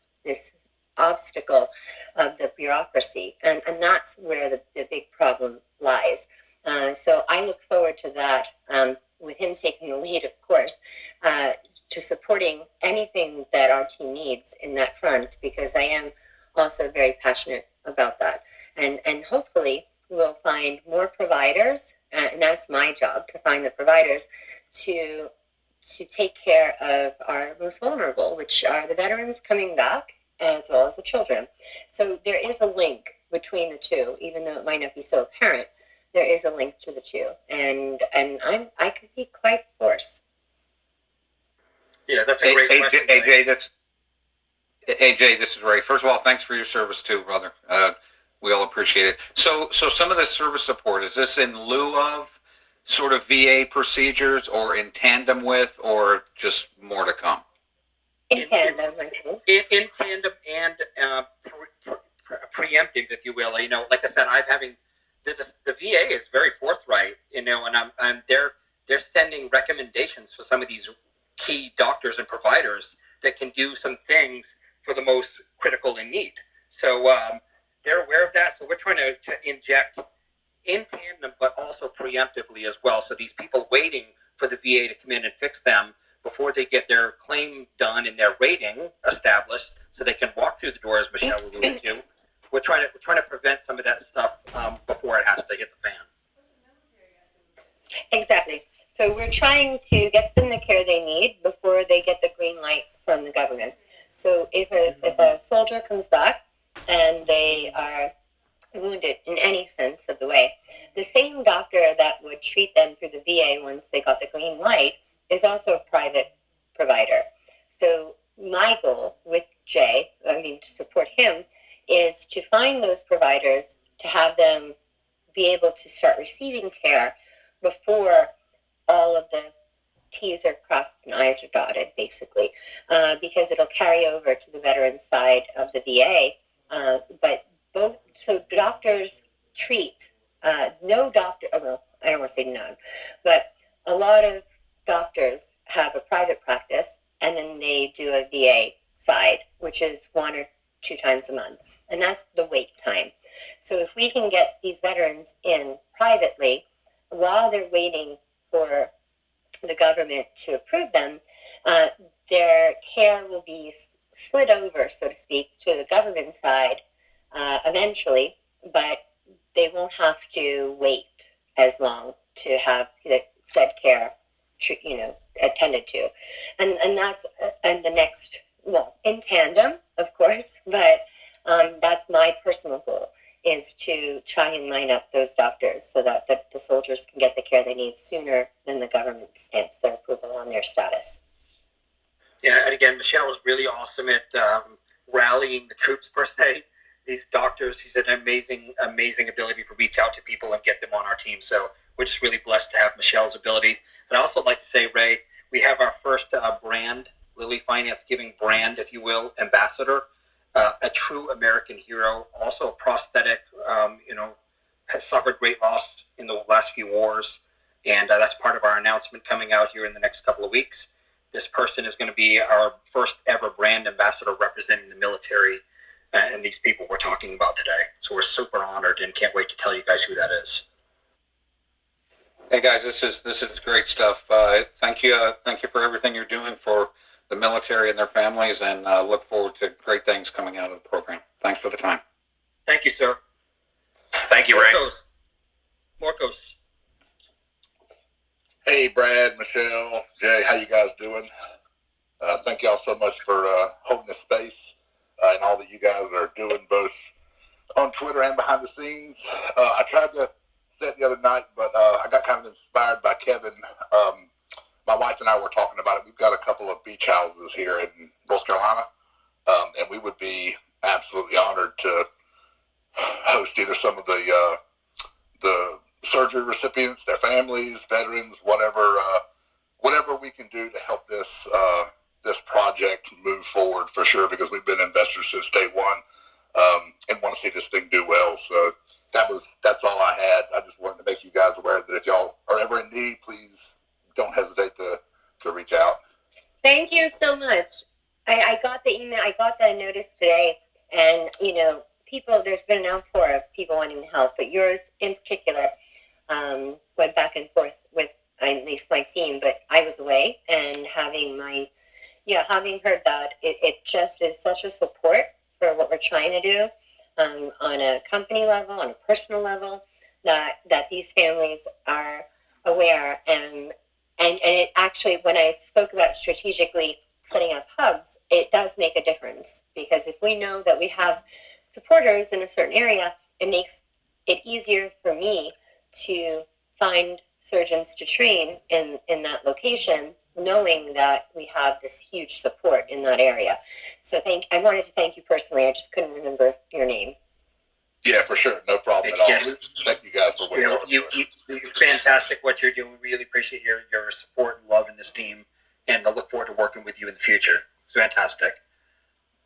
obstacle of the bureaucracy. And that's where the big problem lies. So I look forward to that, with him taking the lead, of course, to supporting anything that our team needs in that front, because I am also very passionate about that. And hopefully we'll find more providers, and that's my job, to find the providers to take care of our most vulnerable, which are the veterans coming back, as well as the children. So there is a link between the two, even though it might not be so apparent. There is a link to the two, and I could be quite the force. Yeah, that's a great question. AJ, this is Ray. First of all, thanks for your service too, brother. We all appreciate it. So some of the service support, is this in lieu of sort of VA procedures, or in tandem with, or just more to come? In tandem, I think. In tandem and preemptive, if you will. Like I said, I'm having the VA is very forthright, and they're sending recommendations for some of these key doctors and providers that can do some things for the most critical in need. So they're aware of that. So we're trying to inject in tandem, but also preemptively as well. So these people waiting for the VA to come in and fix them before they get their claim done and their rating established, so they can walk through the door, as Michelle alluded to. We're trying to prevent some of that stuff before it has to hit the fan. Exactly. So we're trying to get them the care they need before they get the green light from the government. So if a soldier comes back and they are wounded in any sense of the way, the same doctor that would treat them through the VA once they got the green light is also a private provider. So my goal with Jay, to support him, is to find those providers, to have them be able to start receiving care before all of the T's are crossed and I's are dotted, basically, because it'll carry over to the veteran side of the VA. So doctors treat, no doctor, well, I don't want to say none, but a lot of doctors have a private practice and then they do a VA side, which is 1 or 2 times a month, and that's the wait time. So if we can get these veterans in privately while they're waiting for the government to approve them, their care will be slid over, so to speak, to the government side eventually, but they won't have to wait as long to have the said care, attended to, and that's and the next, well, in tandem, of course, but that's my personal goal, is to try and line up those doctors so that the soldiers can get the care they need sooner than the government stamps their approval on their status. Yeah, and again, Michelle was really awesome at rallying the troops, per se. These doctors, she's an amazing ability to reach out to people and get them on our team. So we're just really blessed to have Michelle's abilities. And I also like to say, Ray, we have our first brand, Lilly Finance Giving brand, if you will, ambassador, a true American hero, also a prosthetic, has suffered great loss in the last few wars. And that's part of our announcement coming out here in the next couple of weeks. This person is going to be our first ever brand ambassador representing the military and these people we're talking about today. So we're super honored and can't wait to tell you guys who that is. Hey guys, this is great stuff. Thank you for everything you're doing for the military and their families, and look forward to great things coming out of the program. Thanks for the time. Thank you, sir. Thank you, Ray. Marcos. Hey, Brad, Michelle, Jay, how you guys doing? Thank y'all so much for holding this space and all that you guys are doing, both on Twitter and behind the scenes. I tried to say it the other night, but I got kind of inspired by Kevin. My wife and I were talking about it. We've got a couple of beach houses here in North Carolina, and we would be absolutely honored to host either some of the surgery recipients, their families, veterans, whatever we can do to help this project move forward, for sure, because we've been investors since day one, and want to see this thing do well. So that's all I had. I just wanted to make you guys aware that if y'all are ever in need, please don't hesitate to reach out. Thank you so much. I got the email, I got the notice today, and people, there's been an outpour of people wanting to help, but yours in particular went back and forth with at least my team, but I was away, and having heard that, it just is such a support for what we're trying to do on a company level, on a personal level, that these families are aware, and it actually, when I spoke about strategically setting up hubs, it does make a difference, because if we know that we have supporters in a certain area, it makes it easier for me to find surgeons to train in that location, knowing that we have this huge support in that area. So I wanted to thank you personally. I just couldn't remember your name. Yeah, for sure. No problem at all. Thank you guys for waiting. You're fantastic what you're doing. We really appreciate your support and love in this team, and I look forward to working with you in the future. It's fantastic.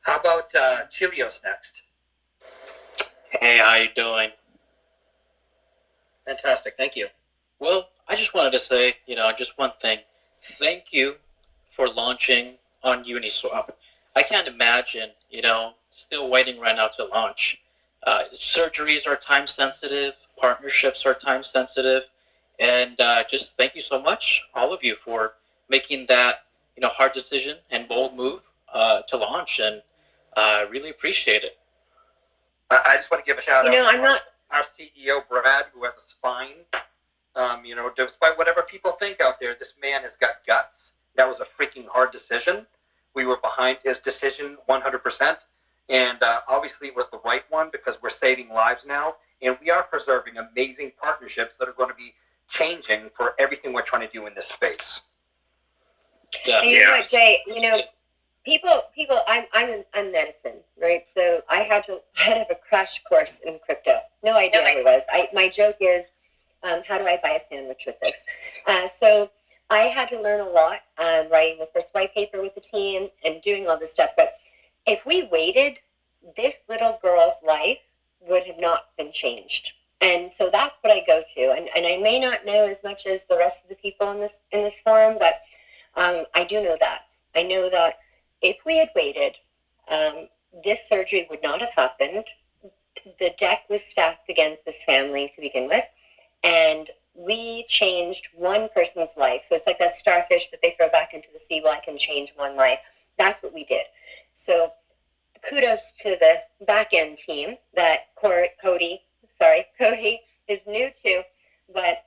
How about Chilios next? Hey, how you doing? Fantastic, thank you. Well, I just wanted to say, just one thing. Thank you for launching on Uniswap. I can't imagine, still waiting right now to launch. Surgeries are time sensitive, partnerships are time sensitive, and just thank you so much, all of you, for making that, hard decision and bold move to launch, and I really appreciate it. I just want to give a shout out. I'm not. Our CEO, Brad, who has a spine. Despite whatever people think out there, this man has got guts. That was a freaking hard decision. We were behind his decision 100%. And obviously it was the right one, because we're saving lives now. And we are preserving amazing partnerships that are going to be changing for everything we're trying to do in this space. And you know what, Jay, people, I'm medicine, right? So I had to have a crash course in crypto. No idea what it was. My joke is, how do I buy a sandwich with this? So I had to learn a lot, writing the first white paper with the team and doing all this stuff. But if we waited, this little girl's life would have not been changed. And so that's what I go to. And I may not know as much as the rest of the people in this forum, but I do know that. I know that if we had waited, this surgery would not have happened. The deck was stacked against this family to begin with, and we changed one person's life. So it's like that starfish that they throw back into the sea. Well, I can change one life. That's what we did. So kudos to the back end team that Cody is new to. But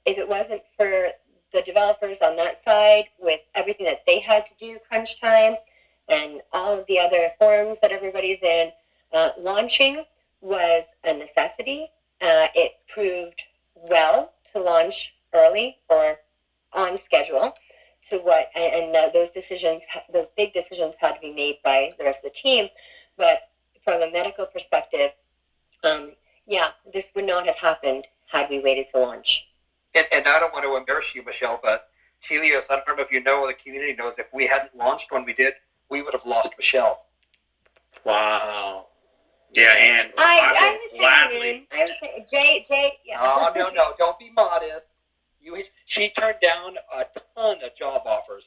if it wasn't for the developers on that side, with everything that they had to do, crunch time, and all of the other forums that everybody's in, launching was a necessity. It proved well to launch early or on schedule to what, and those big decisions had to be made by the rest of the team. But from a medical perspective, this would not have happened had we waited to launch. And I don't want to embarrass you, Michelle, but Chelios, I don't know if you know, the community knows, if we hadn't launched when we did, we would have lost Michelle. Wow. Yeah, and I was hanging in. Jay, yeah. Oh, no, don't be modest. She turned down a ton of job offers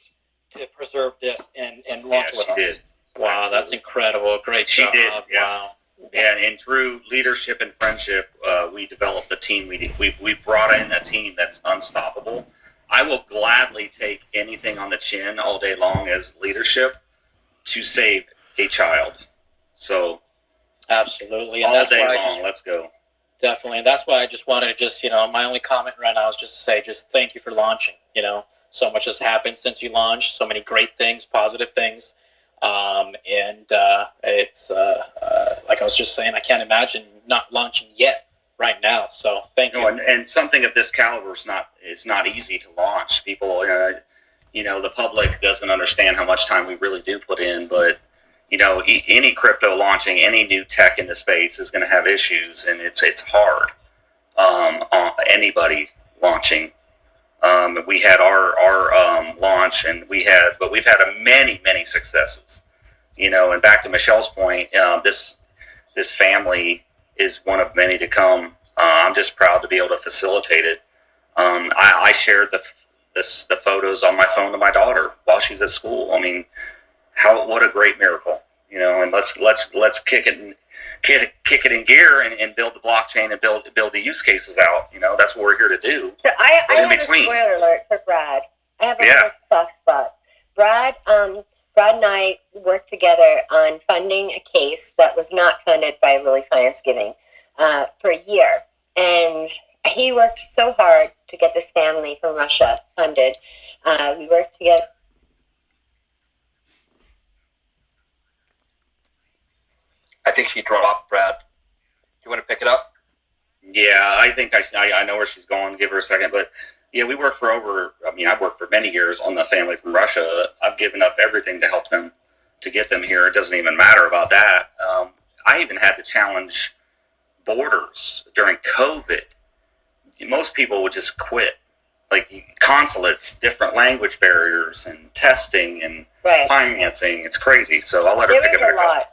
to preserve this and launch with us. She did. Wow, that's incredible. Great She job. did, yeah. Wow. Yeah, and through leadership and friendship, we developed the team. We brought in a team that's unstoppable. I will gladly take anything on the chin all day long as leadership to save a child. So absolutely, and all that's day why long. Let's go. Definitely, and that's why I just wanted to my only comment right now is just to say, just thank you for launching. So much has happened since you launched. So many great things, positive things. It's like I was just saying, I can't imagine not launching yet right now. So thank you. And something of this caliber is not easy to launch. People, the public doesn't understand how much time we really do put in. But any crypto launching, any new tech in the space is going to have issues, and it's hard. On anybody launching. We had our launch, and we've had many successes, and back to Michelle's point, this family is one of many to come. I'm just proud to be able to facilitate it. I shared the photos on my phone to my daughter while she's at school. I mean, what a great miracle, and let's kick it in gear and build the blockchain and build the use cases out. That's what we're here to do. So I have a spoiler alert for Brad. I have a little soft spot. Brad and I worked together on funding a case that was not funded by Lilly Finance Giving for a year. And he worked so hard to get this family from Russia funded. We worked together. I think she dropped, Brad. Do you want to pick it up? Yeah, I think I know where she's going. Give her a second. But yeah, we worked I've worked for many years on the family from Russia. I've given up everything to help them, to get them here. It doesn't even matter about that. I even had to challenge borders during COVID. Most people would just quit. Like consulates, different language barriers, and testing and financing. It's crazy. So I'll let her pick it back up.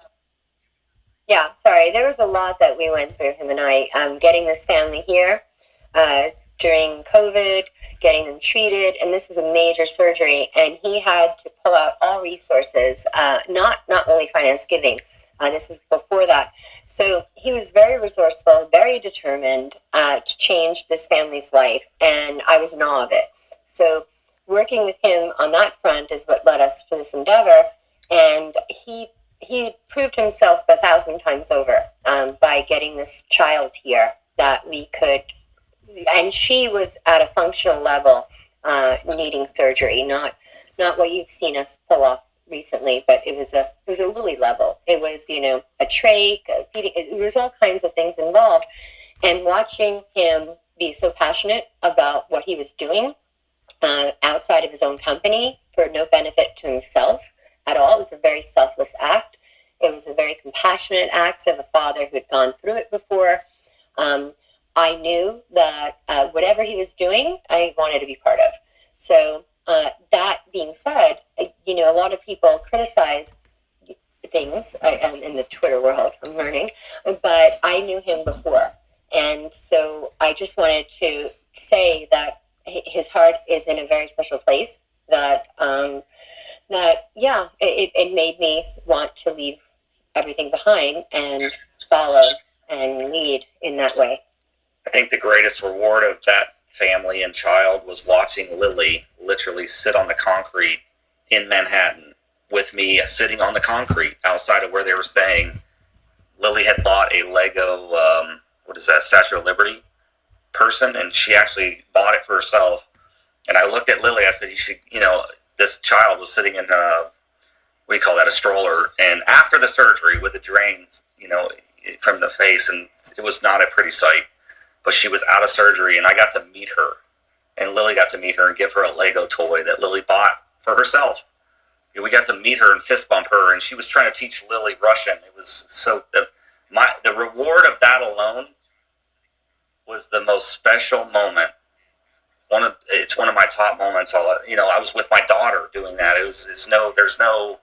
Yeah, sorry. There was a lot that we went through, him and I, getting this family here during COVID, getting them treated, and this was a major surgery, and he had to pull out all resources, not Lilly Finance Giving. This was before that. So he was very resourceful, very determined to change this family's life, and I was in awe of it. So working with him on that front is what led us to this endeavor, and he proved himself 1,000 times over by getting this child here that we could, and she was at a functional level, needing surgery, not what you've seen us pull off recently, but it was a Lilly level. It was a trach, feeding. There was all kinds of things involved, and watching him be so passionate about what he was doing outside of his own company for no benefit to himself at all. It was a very selfless act. It was a very compassionate act of a father who had gone through it before. I knew that whatever he was doing, I wanted to be part of. So that being said, a lot of people criticize things in the Twitter world, I'm learning, but I knew him before. And so I just wanted to say that his heart is in a very special place, that that, yeah, it made me want to leave everything behind and follow and lead in that way. I think the greatest reward of that family and child was watching Lilly literally sit on the concrete in Manhattan with me, sitting on the concrete outside of where they were staying. Lilly had bought a Lego, what is that, Statue of Liberty person, and she actually bought it for herself. And I looked at Lilly, I said, you should, this child was sitting in what do you call that, a stroller, and after the surgery with the drains, from the face, and it was not a pretty sight. But she was out of surgery, and I got to meet her, and Lilly got to meet her and give her a Lego toy that Lilly bought for herself. We got to meet her and fist bump her, and she was trying to teach Lilly Russian. It was so the reward of that alone was the most special moment. It's one of my top moments. I was with my daughter doing that. There's no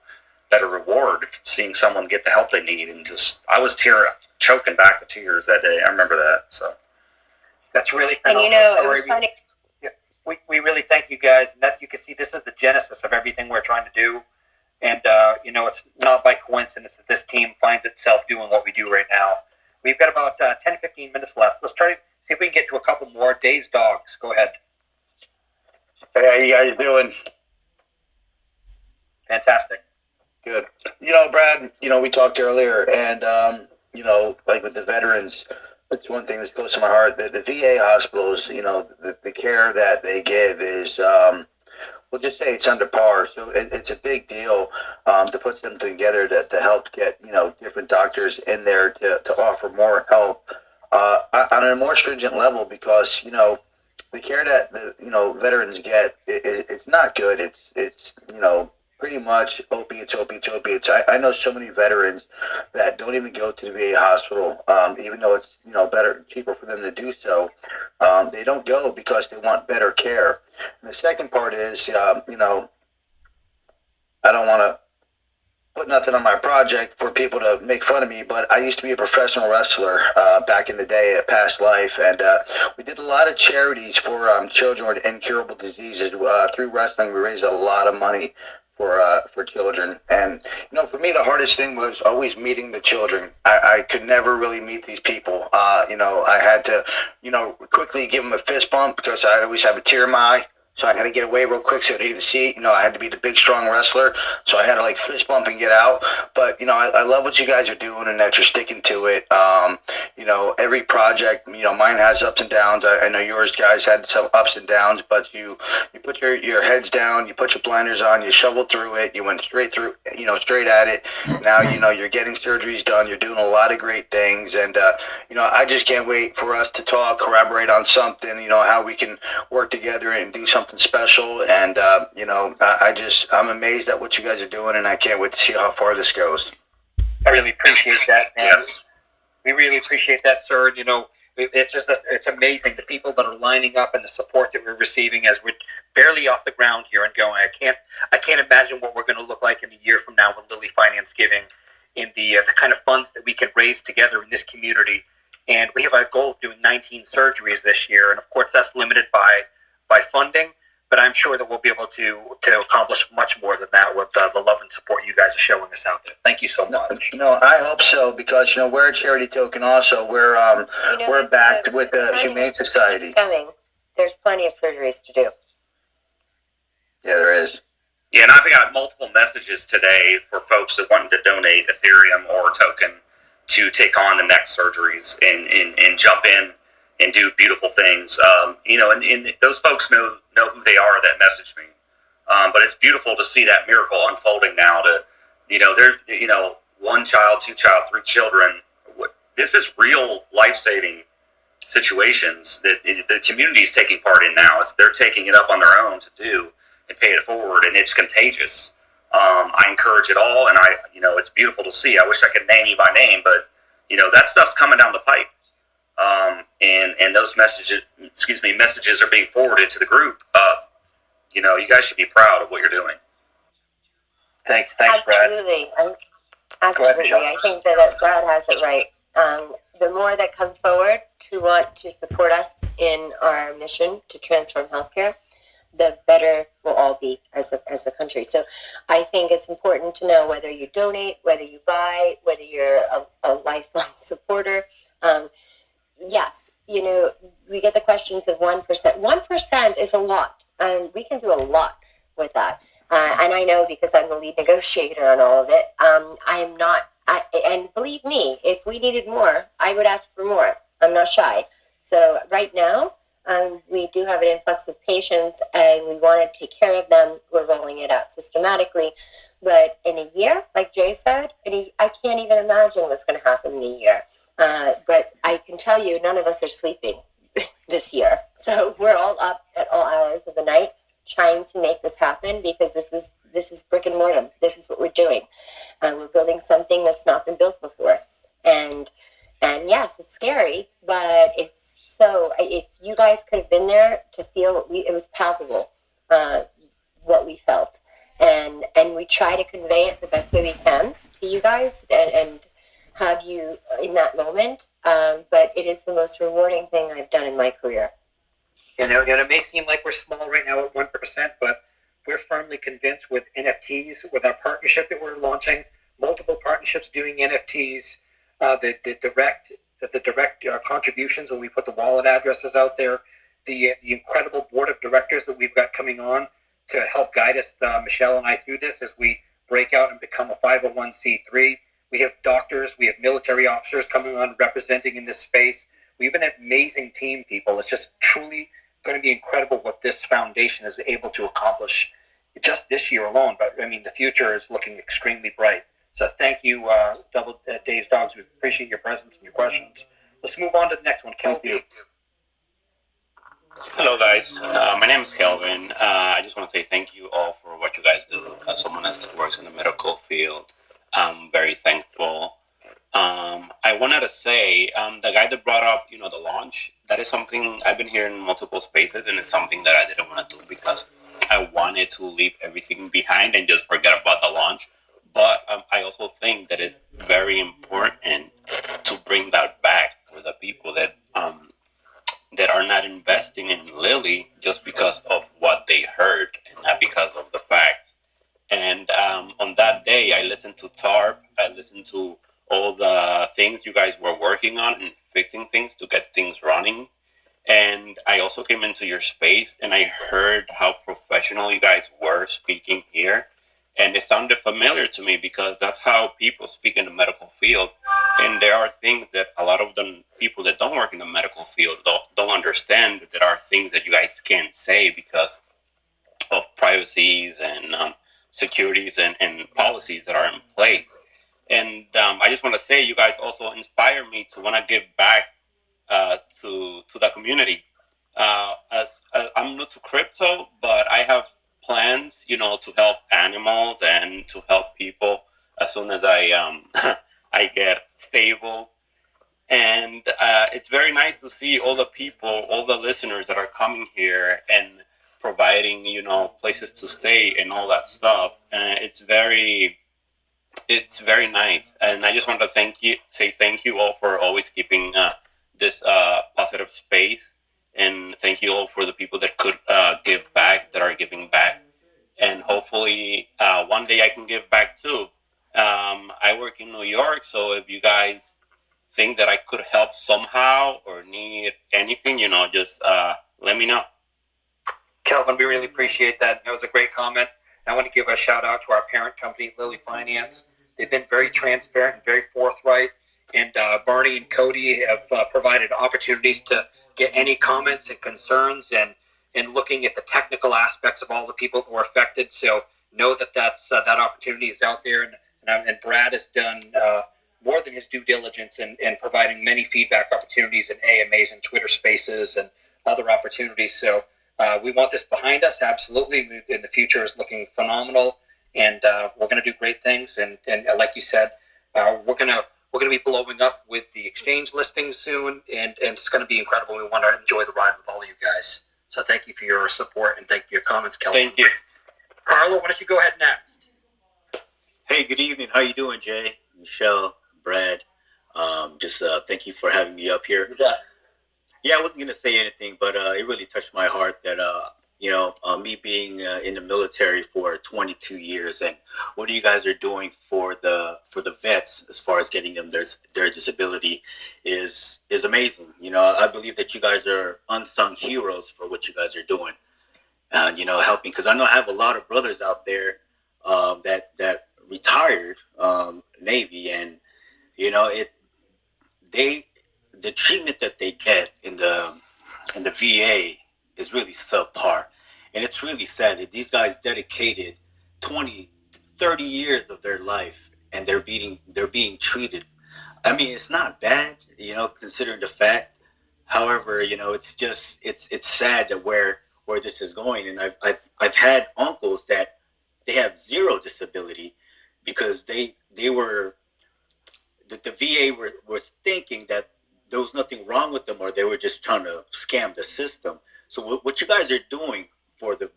better reward seeing someone get the help they need, and I was choking back the tears that day. I remember that. So. That's really phenomenal. And it was funny. We really thank you guys, and that you can see this is the genesis of everything we're trying to do. And it's not by coincidence that this team finds itself doing what we do right now. We've got about 10-15 minutes left. Let's try to see if we can get to a couple more. Dave's Dogs, go ahead. Hey, how you guys doing? Fantastic. Good. Brad, we talked earlier, and like with the veterans, that's one thing that's close to my heart. The VA hospitals, the care that they give is, we'll just say it's under par. So it's a big deal to put something together to help get, different doctors in there to offer more help on a more stringent level, because, the care that, veterans get, it's not good. It's pretty much opiates. I know so many veterans that don't even go to the VA hospital, even though it's, cheaper for them to do so. They don't go because they want better care. And the second part is, I don't want to put nothing on my project for people to make fun of me, but I used to be a professional wrestler back in the day, a past life, and we did a lot of charities for children with incurable diseases. Through wrestling, we raised a lot of money for children. And for me, the hardest thing was always meeting the children. I could never really meet these people. I had to quickly give them a fist bump because I always have a tear in my eye. So I had to get away real quick so they didn't see it. I had to be the big, strong wrestler. So I had to fist bump and get out. But, I love what you guys are doing and that you're sticking to it. Every project, mine has ups and downs. I know yours guys had some ups and downs, but you put your heads down, you put your blinders on, you shovel through it, you went straight through, straight at it. Now, you're getting surgeries done. You're doing a lot of great things. And, I just can't wait for us to talk, collaborate on something, how we can work together and do something special. And I'm amazed at what you guys are doing, and I can't wait to see how far this goes. I really appreciate that, man. Yes. We really appreciate that, sir. It's amazing the people that are lining up and the support that we're receiving as we're barely off the ground here and going. I can't imagine what we're going to look like in a year from now with Lilly Finance Giving, in the kind of funds that we can raise together in this community. And we have a goal of doing 19 surgeries this year, and of course that's limited by funding, but I'm sure that we'll be able to accomplish much more than that with the love and support you guys are showing us out there. Thank you so much. I hope so, because we're a charity token. Also, we're backed with the Humane Society. Coming. There's plenty of surgeries to do. Yeah, there is. Yeah, and I've got multiple messages today for folks that want to donate Ethereum or token to take on the next surgeries and jump in and do beautiful things. And those folks know who they are that message me. But it's beautiful to see that miracle unfolding now. One child, two child, three children. This is real life-saving situations that the community is taking part in now. They're taking it up on their own to do and pay it forward, and it's contagious. I encourage it all, and it's beautiful to see. I wish I could name you by name, but that stuff's coming down the pipe. And those messages are being forwarded to the group. You guys should be proud of what you're doing. Thanks, Absolutely. Brad. Absolutely. Ahead, I think that Brad has it right. The more that come forward to want to support us in our mission to transform healthcare, the better we'll all be as a country. So I think it's important to know whether you donate, whether you buy, whether you're a lifelong supporter. Yes, we get the questions of 1%. 1% is a lot, and we can do a lot with that. And I know because I'm the lead negotiator on all of it. I am not, and believe me, if we needed more, I would ask for more. I'm not shy. So right now, we do have an influx of patients, and we want to take care of them. We're rolling it out systematically. But in a year, like Jay said, I can't even imagine what's going to happen in a year. But I can tell you, none of us are sleeping this year. So we're all up at all hours of the night trying to make this happen, because this is brick and mortar. This is what we're doing. We're building something that's not been built before. And yes, it's scary, but it's so, if you guys could have been there to feel, it was palpable, what we felt. And we try to convey it the best way we can to you guys and have you in that moment. But it is the most rewarding thing I've done in my career. And it may seem like we're small right now at 1%, but we're firmly convinced with NFTs, with our partnership that we're launching, multiple partnerships doing NFTs, the direct contributions when we put the wallet addresses out there, the incredible board of directors that we've got coming on to help guide us, Michelle and I, through this as we break out and become a 501c3. We have doctors, we have military officers coming on representing in this space. We have an amazing team, people. It's just truly going to be incredible what this foundation is able to accomplish just this year alone. But I mean, the future is looking extremely bright. So thank you, Double Days Dogs. We appreciate your presence and your questions. Let's move on to the next one. Kelvin. Hello, guys. My name is Kelvin. I just want to say thank you all for what you guys do. As someone that works in the medical field, I'm very thankful. I wanted to say, the guy that brought up, the launch, that is something I've been hearing in multiple spaces, and it's something that I didn't want to do because I wanted to leave everything behind and just forget about the launch. But I also think that it's very important to bring that back for the people that are not investing in Lilly just because of what they heard and not because of the facts. And on that day, I listened to TARP. I listened to all the things you guys were working on and fixing things to get things running. And I also came into your space and I heard how professional you guys were speaking here. And it sounded familiar to me because that's how people speak in the medical field. And there are things that a lot of the people that don't work in the medical field don't understand, that there are things that you guys can't say because of privacies and securities and policies that are in place. And I just want to say you guys also inspire me to want to give back to the community. As I'm new to crypto, but I have plans, to help animals and to help people as soon as I I get stable. And it's very nice to see all the people, all the listeners that are coming here and providing, places to stay and all that stuff. It's very nice. And I just want to say thank you all for always keeping this positive space. And thank you all for the people that could give back, that are giving back. And hopefully one day I can give back too. I work in New York, so if you guys think that I could help somehow or need anything, just let me know. Kelvin, we really appreciate that. That was a great comment. I want to give a shout out to our parent company, Lilly Finance. They've been very transparent and very forthright. And Barney and Cody have provided opportunities to get any comments and concerns and looking at the technical aspects of all the people who are affected. So know that that opportunity is out there. And Brad has done more than his due diligence in providing many feedback opportunities in AMAs and Twitter spaces and other opportunities. So we want this behind us, absolutely. And the future is looking phenomenal, and we're going to do great things. And like you said, we're going to be blowing up with the exchange listings soon, and it's going to be incredible. We want to enjoy the ride with all of you guys. So thank you for your support and thank you for your comments, Kelly. Thank you. Carlo, why don't you go ahead next? Hey, good evening. How you doing, Jay, Michelle, Brad? Just thank you for having me up here. Yeah. Yeah, I wasn't gonna say anything, but it really touched my heart that me being in the military for 22 years, and what you guys are doing for the vets as far as getting them their disability is amazing. I believe that you guys are unsung heroes for what you guys are doing, and helping, because I know I have a lot of brothers out there that retired Navy, and it they the treatment that they get in the VA is really subpar. And it's really sad that these guys dedicated 20, 30 years of their life, and they're being treated. I mean, it's not bad, considering the fact. However, it's sad that where this is going. And I've had uncles that they have zero disability because they were that the VA was thinking that there was nothing wrong with them, or they were just trying to scam the system. So what you guys are doing for the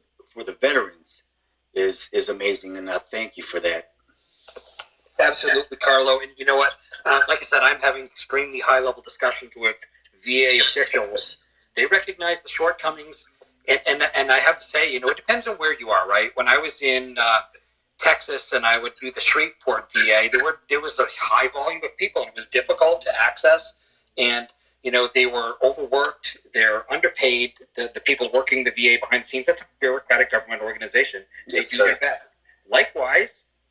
veterans is amazing, and I thank you for that. Absolutely, Carlo. And you know what? Like I said, I'm having extremely high level discussions with VA officials. They recognize the shortcomings, and I have to say, it depends on where you are, right? When I was in Texas and I would do the Shreveport VA, there was a high volume of people, and it was difficult to access. And they were overworked, they're underpaid. The people working the VA behind the scenes, that's a bureaucratic government organization. They Yes, do sir. their best. Likewise,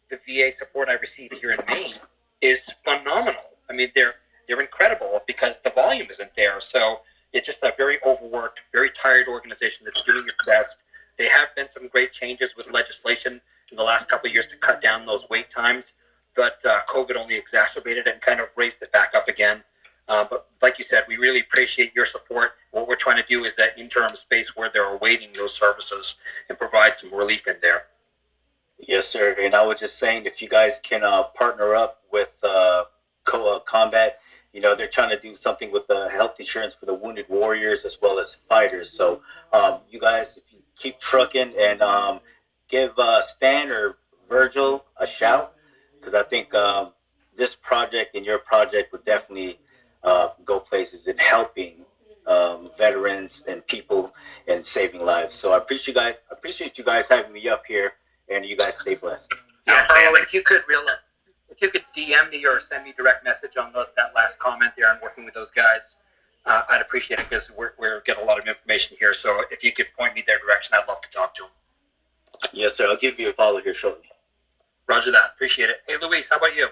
the VA support I receive here in Maine is phenomenal. I mean, they're incredible because the volume isn't there. So it's just a very overworked, very tired organization that's doing its best. There have been some great changes with legislation in the last couple of years to cut down those wait times, but COVID only exacerbated it and kind of raised it back up again. But like you said, we really appreciate your support. What we're trying to do is that interim space where they're awaiting those services and provide some relief in there. Yes, sir. And I was just saying, if you guys can partner up with Combat, they're trying to do something with health insurance for the wounded warriors as well as fighters. So you guys, if you keep trucking, and give Stan or Virgil a shout, because I think this project and your project would definitely go places in helping veterans and people and saving lives. So I appreciate you guys having me up here, and you guys stay blessed. Yeah, Carlo, if you could DM me or send me direct message on that last comment there, I'm working with those guys. I'd appreciate it because we're getting a lot of information here. So if you could point me their direction, I'd love to talk to them. Yes, sir. I'll give you a follow here shortly. Roger that. Appreciate it. Hey, Luis, how about you?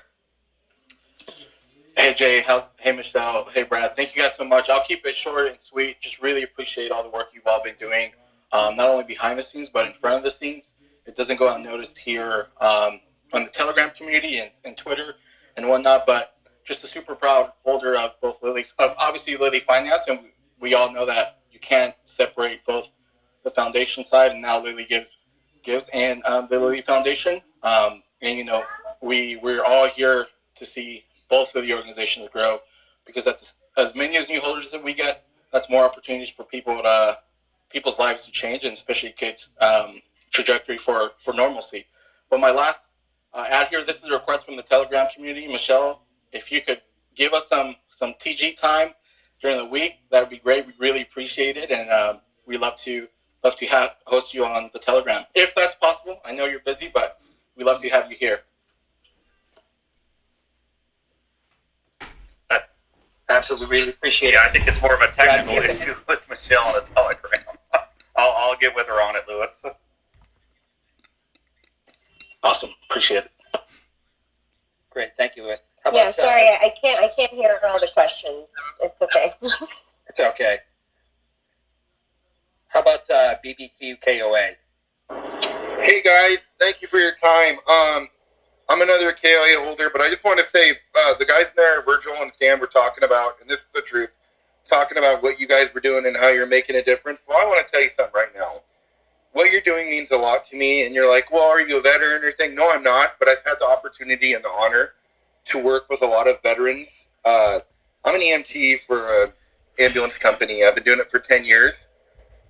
Hey Jay, hey Michelle, hey Brad. Thank you guys so much. I'll keep it short and sweet. Just really appreciate all the work you've all been doing, not only behind the scenes but in front of the scenes. It doesn't go unnoticed here on the Telegram community and Twitter and whatnot. But just a super proud holder of both obviously Lilly Finance, and we all know that you can't separate both the foundation side and now Lilly gives and the Lilly Foundation. And we're all here to see both of the organizations grow, because as many as new holders that we get, that's more opportunities for people's lives to change, and especially kids' trajectory for normalcy. But my last ad here, this is a request from the Telegram community. Michelle, if you could give us some TG time during the week, that would be great. We really appreciate it, and we love to host you on the Telegram if that's possible. I know you're busy, but we love to have you here. Absolutely, really appreciate it. Yeah, I think it's more of a technical issue with Michelle on the Telegram. I'll get with her on it, Lewis. Awesome, appreciate it. Great, thank you, Lewis. Yeah, sorry, I can't hear all the questions. It's okay. It's okay. How about BBQ KOA? Hey guys, thank you for your time. I'm another KOA holder, but I just want to say the guys in there, Virgil and Stan, were talking about, and this is the truth, talking about what you guys were doing and how you're making a difference. Well, I want to tell you something right now. What you're doing means a lot to me, and you're like, well, are you a veteran or anything? No, I'm not, but I've had the opportunity and the honor to work with a lot of veterans. I'm an EMT for an ambulance company. I've been doing it for 10 years,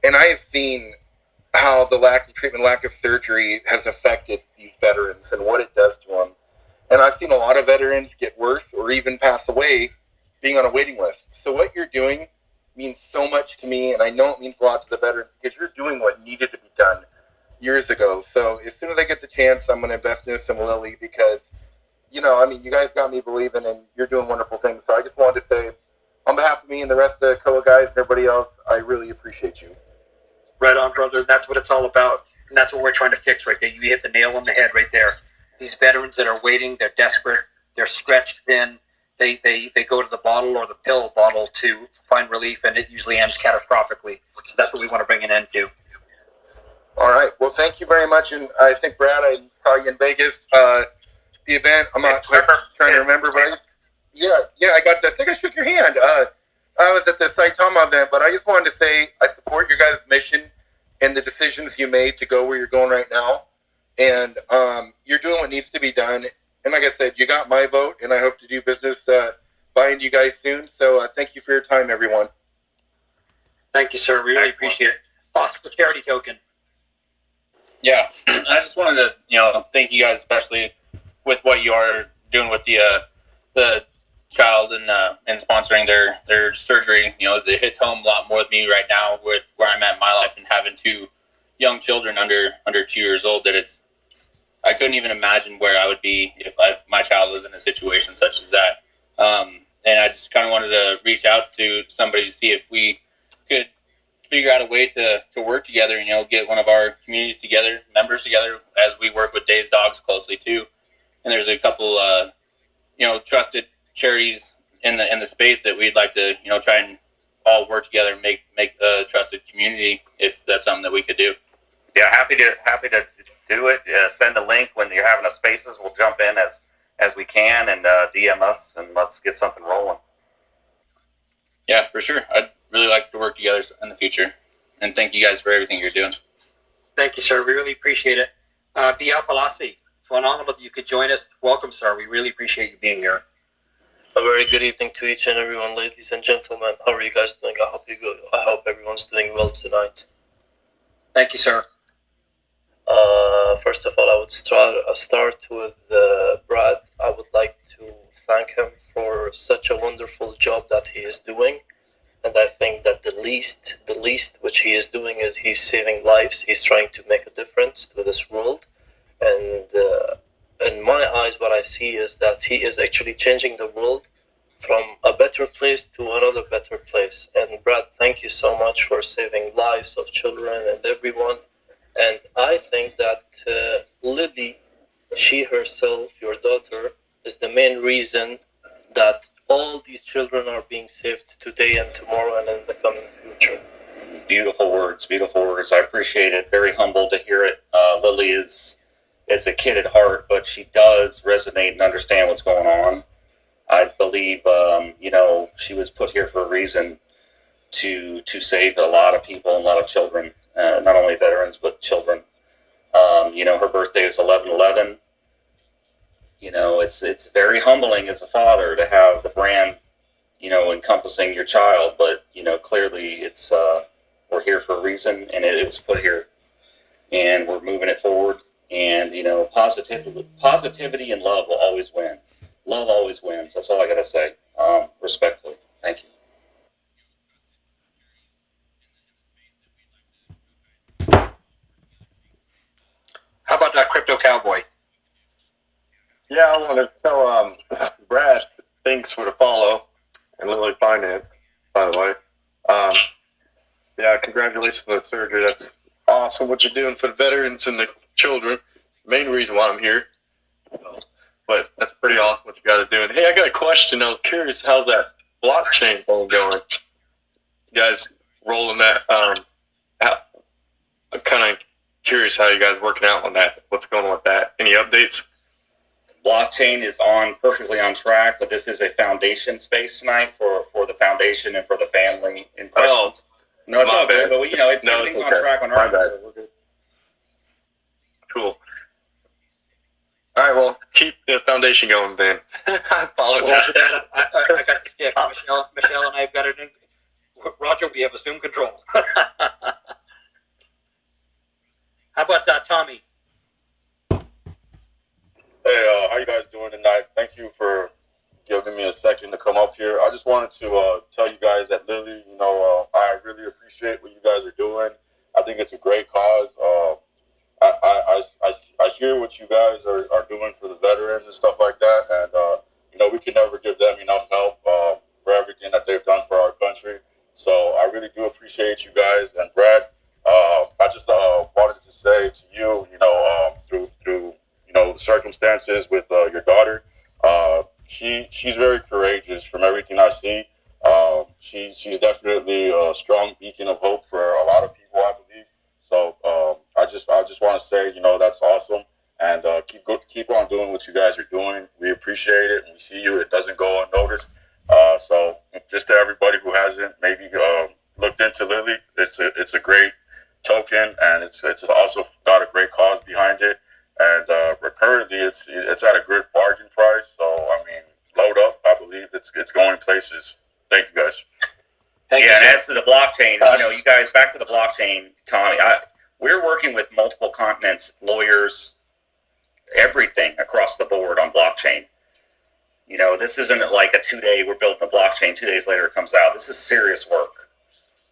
and I have seen how the lack of treatment, lack of surgery has affected these veterans and what it does to them. And I've seen a lot of veterans get worse or even pass away being on a waiting list. So what you're doing means so much to me, and I know it means a lot to the veterans because you're doing what needed to be done years ago. So as soon as I get the chance, I'm going to invest in some Lilly because, you know, I mean, you guys got me believing, and you're doing wonderful things. So I just wanted to say, on behalf of me and the rest of the COA guys and everybody else, I really appreciate you. Right on, brother. That's what it's all about. And that's what we're trying to fix right there. You hit the nail on the head right there. These veterans that are waiting, they're desperate, they're stretched thin. They go to the bottle or the pill bottle to find relief, and it usually ends catastrophically. So that's what we want to bring an end to. All right. Well, thank you very much. And I think, Brad, I saw you in Vegas. The event, I'm not quite trying to remember, but I think I shook your hand. I was at the Saitama event, but I just wanted to say I support your guys' mission and the decisions you made to go where you're going right now. And you're doing what needs to be done. And like I said, you got my vote, and I hope to do business buying you guys soon. So thank you for your time, everyone. Thank you, sir. We really appreciate it. Possible charity token. Yeah, I just wanted to, you know, thank you guys, especially with what you are doing with the child and sponsoring their surgery. You know, it hits home a lot more with me right now with where I'm at in my life and having two young children under 2 years old. That I couldn't even imagine where I would be if my child was in a situation such as that. And I just kind of wanted to reach out to somebody to see if we could figure out a way to work together and, you know, get one of our communities together, members together, as we work with Dazed Dogs closely too. And there's a couple, you know, trusted charities in the space that we'd like to, you know, try and all work together and make a trusted community if that's something that we could do. Yeah, happy to do it. Send a link when you're having a spaces. We'll jump in as we can and DM us, and let's get something rolling. Yeah, for sure. I'd really like to work together in the future. And thank you guys for everything you're doing. Thank you, sir. We really appreciate it. Bia Palasi, phenomenal that you could join us. Welcome, sir. We really appreciate you being here. A very good evening to each and everyone, ladies and gentlemen. How are you guys doing? I hope everyone's doing well tonight. Thank you, sir. First of all, I would start with Brad. I would like to thank him for such a wonderful job that he is doing. And I think that the least which he is doing is he's saving lives. He's trying to make a difference to this world. And in my eyes, what I see is that he is actually changing the world from a better place to another better place. And Brad, thank you so much for saving lives of children and everyone. And I think that Lilly, she herself, your daughter, is the main reason that all these children are being saved today and tomorrow and in the coming future. Beautiful words. I appreciate it. Very humbled to hear it. Lilly is a kid at heart, but she does resonate and understand what's going on. I believe, you know, she was put here for a reason to save a lot of people and a lot of children, not only veterans, but children. You know, her birthday is 11/11. You know, it's very humbling as a father to have the brand, you know, encompassing your child. But, you know, clearly it's we're here for a reason, and it was put here, and we're moving it forward. And, you know, positivity and love will always win. Love always wins. That's all I got to say. Respectfully. Thank you. How about that Crypto Cowboy? Yeah, I want to tell Brad thanks for the follow and Lilly Finance, by the way. Yeah, congratulations on the surgery. That's awesome what you're doing for the veterans and the children. Main reason why I'm here. But that's pretty awesome what you got to do. And hey, I got a question. I was curious how that blockchain thing going. You guys rolling that? I'm kind of curious how you guys working out on that. What's going on with that? Any updates? Blockchain is perfectly on track, but this is a foundation space tonight for the foundation and for the family in questions. No, it's all good, but you know, everything's on track on our end, so we're good. Cool. All right, well, keep the foundation going then. I apologize. Well, I got the stick. Michelle and I have got it in. Roger, we have assumed control. How about Tommy? Hey, how you guys doing tonight? Thank you for giving me a second to come up here. I just wanted to tell you guys that Lilly, I really appreciate what you guys are doing. I think it's a great cause. I hear what you guys are doing for the veterans and stuff like that, and we can never give them enough help for everything that they've done for our country. So I really do appreciate you guys. And Brad, I just wanted to say to you, through the circumstances with your daughter, she's very courageous from everything I see. She's definitely a strong beacon of hope for a lot of people, I believe. So I just want to say, that's awesome, and keep on doing what you guys are doing. We appreciate it, and we see you. It doesn't go unnoticed. So just to everybody who hasn't maybe looked into Lilly, it's a great token, and it's also got a great cause behind it. And currently, it's at a good bargain price. So I mean, load up. I believe it's going places. Thank you guys. Thank you, And sir. as to the blockchain, you guys, back to the blockchain, Tommy. We're working with multiple continents, lawyers, everything across the board on blockchain. This isn't like a 2-day, we're building a blockchain, 2 days later it comes out. This is serious work.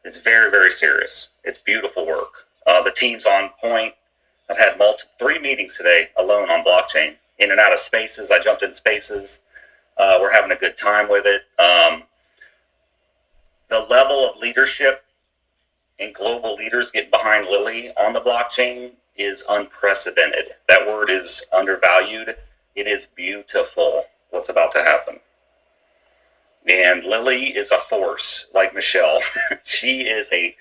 It's very, very serious. It's beautiful work. The team's on point. I've had 3 meetings today alone on blockchain, in and out of spaces. I jumped in spaces. We're having a good time with it. The level of leadership and global leaders getting behind Lilly on the blockchain is unprecedented. That word is undervalued. It is beautiful what's about to happen. And Lilly is a force, like Michelle. She is a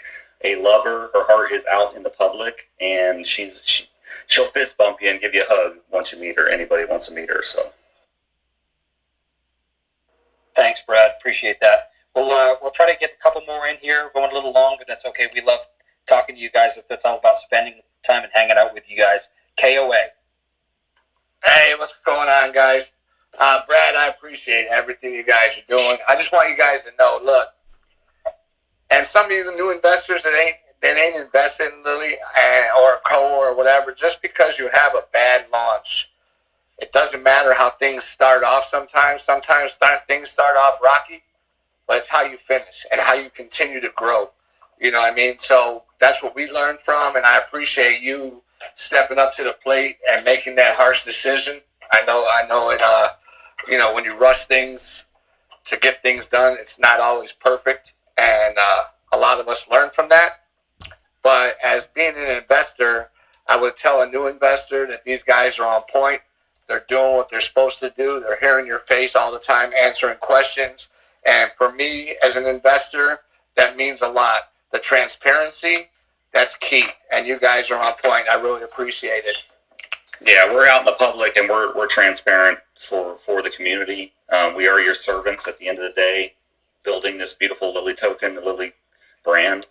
lover. Her heart is out in the public, and she'll fist bump you and give you a hug once you meet her. Anybody wants to meet her, so. Thanks, Brad. Appreciate that. We'll try to get a couple more in here. Going a little long, but that's okay. We love talking to you guys. It's all about spending time and hanging out with you guys. KOA. Hey, what's going on, guys? Brad, I appreciate everything you guys are doing. I just want you guys to know, look, and some of you, the new investors that ain't invested in Lilly or Co or whatever, just because you have a bad launch, it doesn't matter how things start off sometimes. Sometimes things start off rocky, but it's how you finish and how you continue to grow. You know what I mean? So that's what we learned from, and I appreciate you stepping up to the plate and making that harsh decision. I know it, when you rush things to get things done, it's not always perfect, and a lot of us learn from that. But as being an investor, I would tell a new investor that these guys are on point. They're doing what they're supposed to do. They're hearing your face all the time, answering questions. And for me, as an investor, that means a lot. The transparency, that's key. And you guys are on point. I really appreciate it. Yeah, we're out in the public, and we're transparent for the community. We are your servants at the end of the day, building this beautiful Lilly token, the Lilly brand.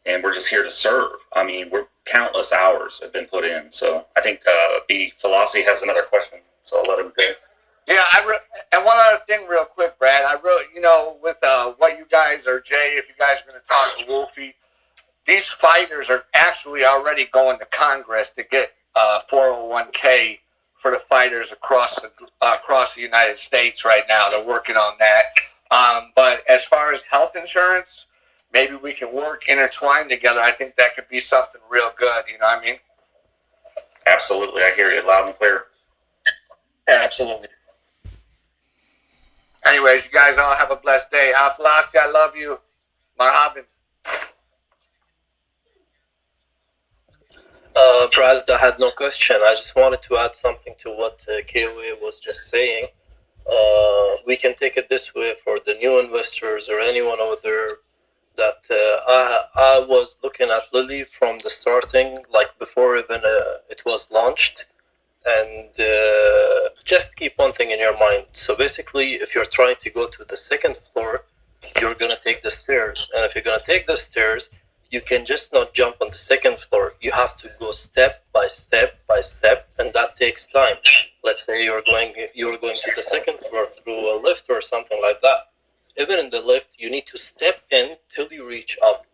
And we're just here to serve. I mean, countless hours have been put in. So I think B. Philosophy has another question, so I'll let him go. Yeah, and one other thing real quick, Brad. I really, with what you guys are, Jay, if you guys are going to talk to Wolfie, these fighters are actually already going to Congress to get 401k for the fighters across the United States right now. They're working on that. But as far as health insurance, maybe we can work intertwined together. I think that could be something real good. You know what I mean? Absolutely. I hear you loud and clear. Absolutely. Anyways, you guys all have a blessed day. Philosophy, I love you. Marhaban. Brad, I had no question. I just wanted to add something to what KOA was just saying. We can take it this way for the new investors or anyone over there that I was looking at Lilly from the starting, like before even it was launched. And just keep one thing in your mind. So basically, if you're trying to go to the second floor, you're going to take the stairs. And if you're going to take the stairs, you can just not jump on the second floor. You have to go step by step by step, and that takes time. Let's say you're going to the second floor through a lift or something like that. Even in the lift, you need to step in till you reach up.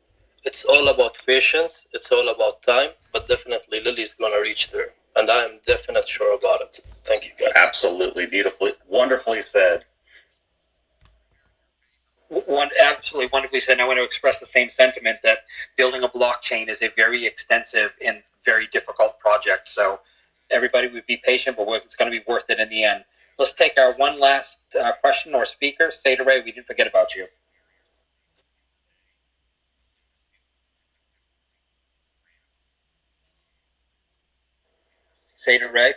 It's all about patience. It's all about time. But definitely, Lily's going to reach there. And I am definitely sure about it. Thank you, guys. Absolutely. Beautifully. Wonderfully said. One absolutely wonderfully said. And I want to express the same sentiment that building a blockchain is a very extensive and very difficult project. So everybody would be patient, but it's going to be worth it in the end. Let's take our one last question or speaker. Seda Ray, we didn't forget about you. Seda Ray.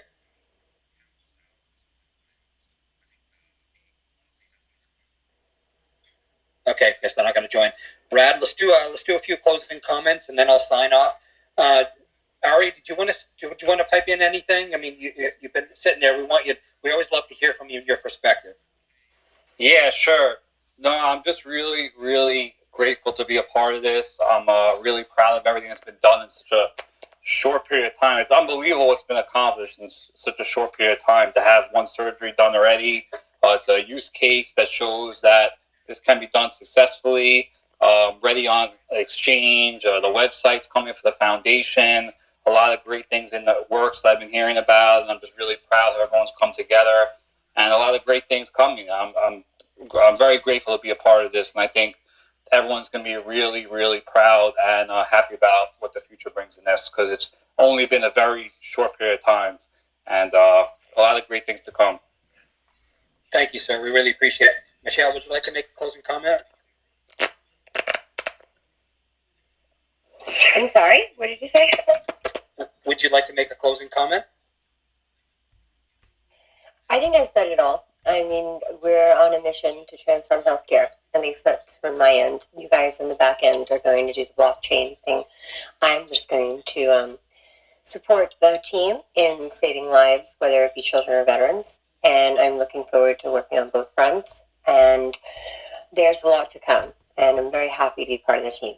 Okay, guess they're not going to join. Brad, let's do a few closing comments, and then I'll sign off. Ari, did you want to pipe in anything? I mean, you've been sitting there. We always love to hear from you, your perspective. Yeah, sure. No, I'm just really, really grateful to be a part of this. I'm really proud of everything that's been done in such a short period of time. It's unbelievable what's been accomplished in such a short period of time. To have one surgery done already, it's a use case that shows that this can be done successfully. Ready on exchange, the website's coming for the foundation. A lot of great things in the works that I've been hearing about, and I'm just really proud that everyone's come together. And a lot of great things coming. I'm very grateful to be a part of this, and I think everyone's going to be really, really proud and happy about what the future brings in this, because it's only been a very short period of time, and a lot of great things to come. Thank you, sir. We really appreciate it. Michelle, would you like to make a closing comment? I'm sorry, what did you say? Would you like to make a closing comment? I think I've said it all. I mean, we're on a mission to transform healthcare. At least that's from my end. You guys in the back end are going to do the blockchain thing. I'm just going to support the team in saving lives, whether it be children or veterans. And I'm looking forward to working on both fronts. And there's a lot to come. And I'm very happy to be part of the team.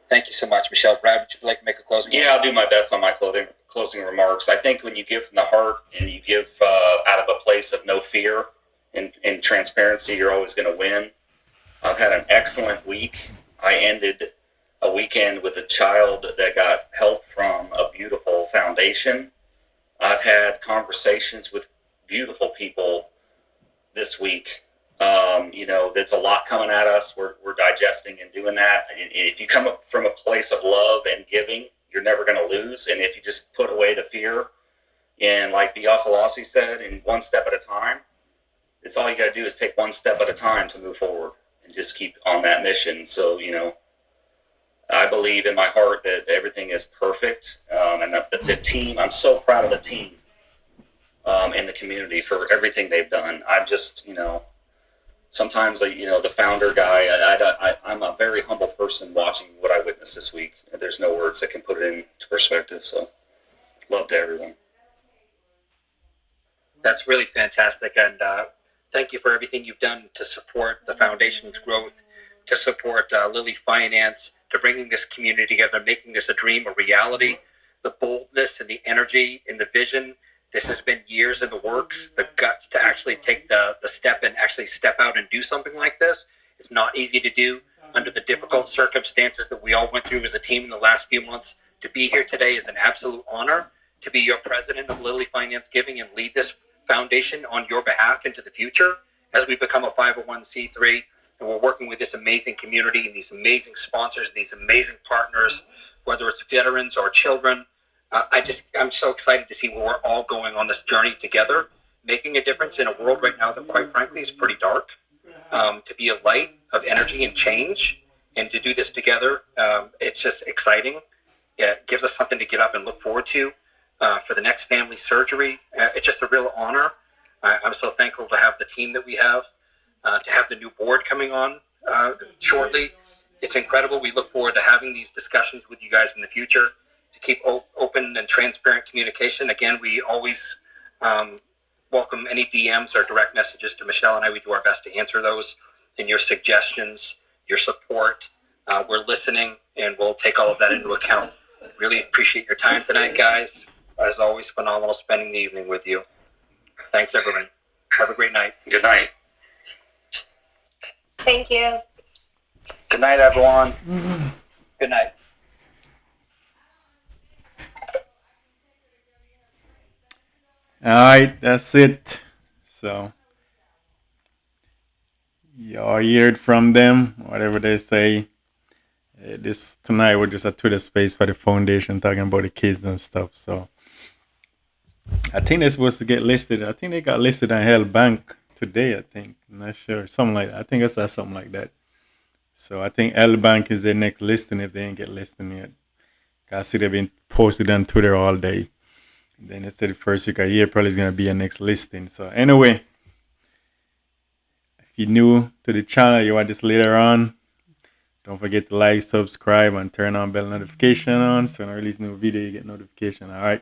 Thank you so much, Michelle. Brad, would you like to make a closing? Yeah, I'll do my best on my closing remarks. I think when you give from the heart and you give out of a place of no fear and transparency, you're always going to win. I've had an excellent week. I ended a weekend with a child that got help from a beautiful foundation. I've had conversations with beautiful people this week. There's a lot coming at us. We're digesting and doing that. And if you come up from a place of love and giving, you're never going to lose. And if you just put away the fear and like Biafalasi said, in one step at a time, it's all you got to do is take one step at a time to move forward and just keep on that mission. So, I believe in my heart that everything is perfect. And the team, I'm so proud of the team and the community for everything they've done. I'm just, sometimes, the founder guy, I'm a very humble person watching what I witnessed this week. There's no words that can put it into perspective. So, love to everyone. That's really fantastic. And thank you for everything you've done to support the foundation's growth, to support Lilly Finance, to bringing this community together, making this a dream a reality, the boldness and the energy and the vision. This has been years in the works, the guts to actually take the step and actually step out and do something like this. It's not easy to do under the difficult circumstances that we all went through as a team in the last few months. To be here today is an absolute honor. To be your president of Lilly Finance Giving and lead this foundation on your behalf into the future as we become a 501c3, and we're working with this amazing community and these amazing sponsors, these amazing partners, whether it's veterans or children. I'm so excited to see where we're all going on this journey together, making a difference in a world right now that, quite frankly, is pretty dark. To be a light of energy and change, and to do this together, it's just exciting. It gives us something to get up and look forward to for the next family surgery. It's just a real honor. I'm so thankful to have the team that we have, to have the new board coming on shortly. It's incredible. We look forward to having these discussions with you guys in the future, to keep open and transparent communication. Again, we always welcome any DMs or direct messages to Michelle and I. We do our best to answer those, and your suggestions, your support. We're listening, and we'll take all of that into account. Really appreciate your time tonight, guys. As always, phenomenal spending the evening with you. Thanks, everyone. Have a great night. Good night. Thank you. Good night, everyone. Good night. All right, that's it. So y'all heard from them, whatever they say. This tonight we're just a Twitter space for the foundation talking about the kids and stuff. So I think they're supposed to get listed. I think they got listed on Hell Bank today. I think, I'm not sure, something like that. I think I saw something like that. So I think L Bank is their next listing if they ain't get listing yet. I see they've been posted on Twitter all day. Then they said the first week of year probably is gonna be a next listing. So anyway, if you're new to the channel, you want this later on, don't forget to like, subscribe, and turn on bell notification on. So when I release new video, you get notification. All right.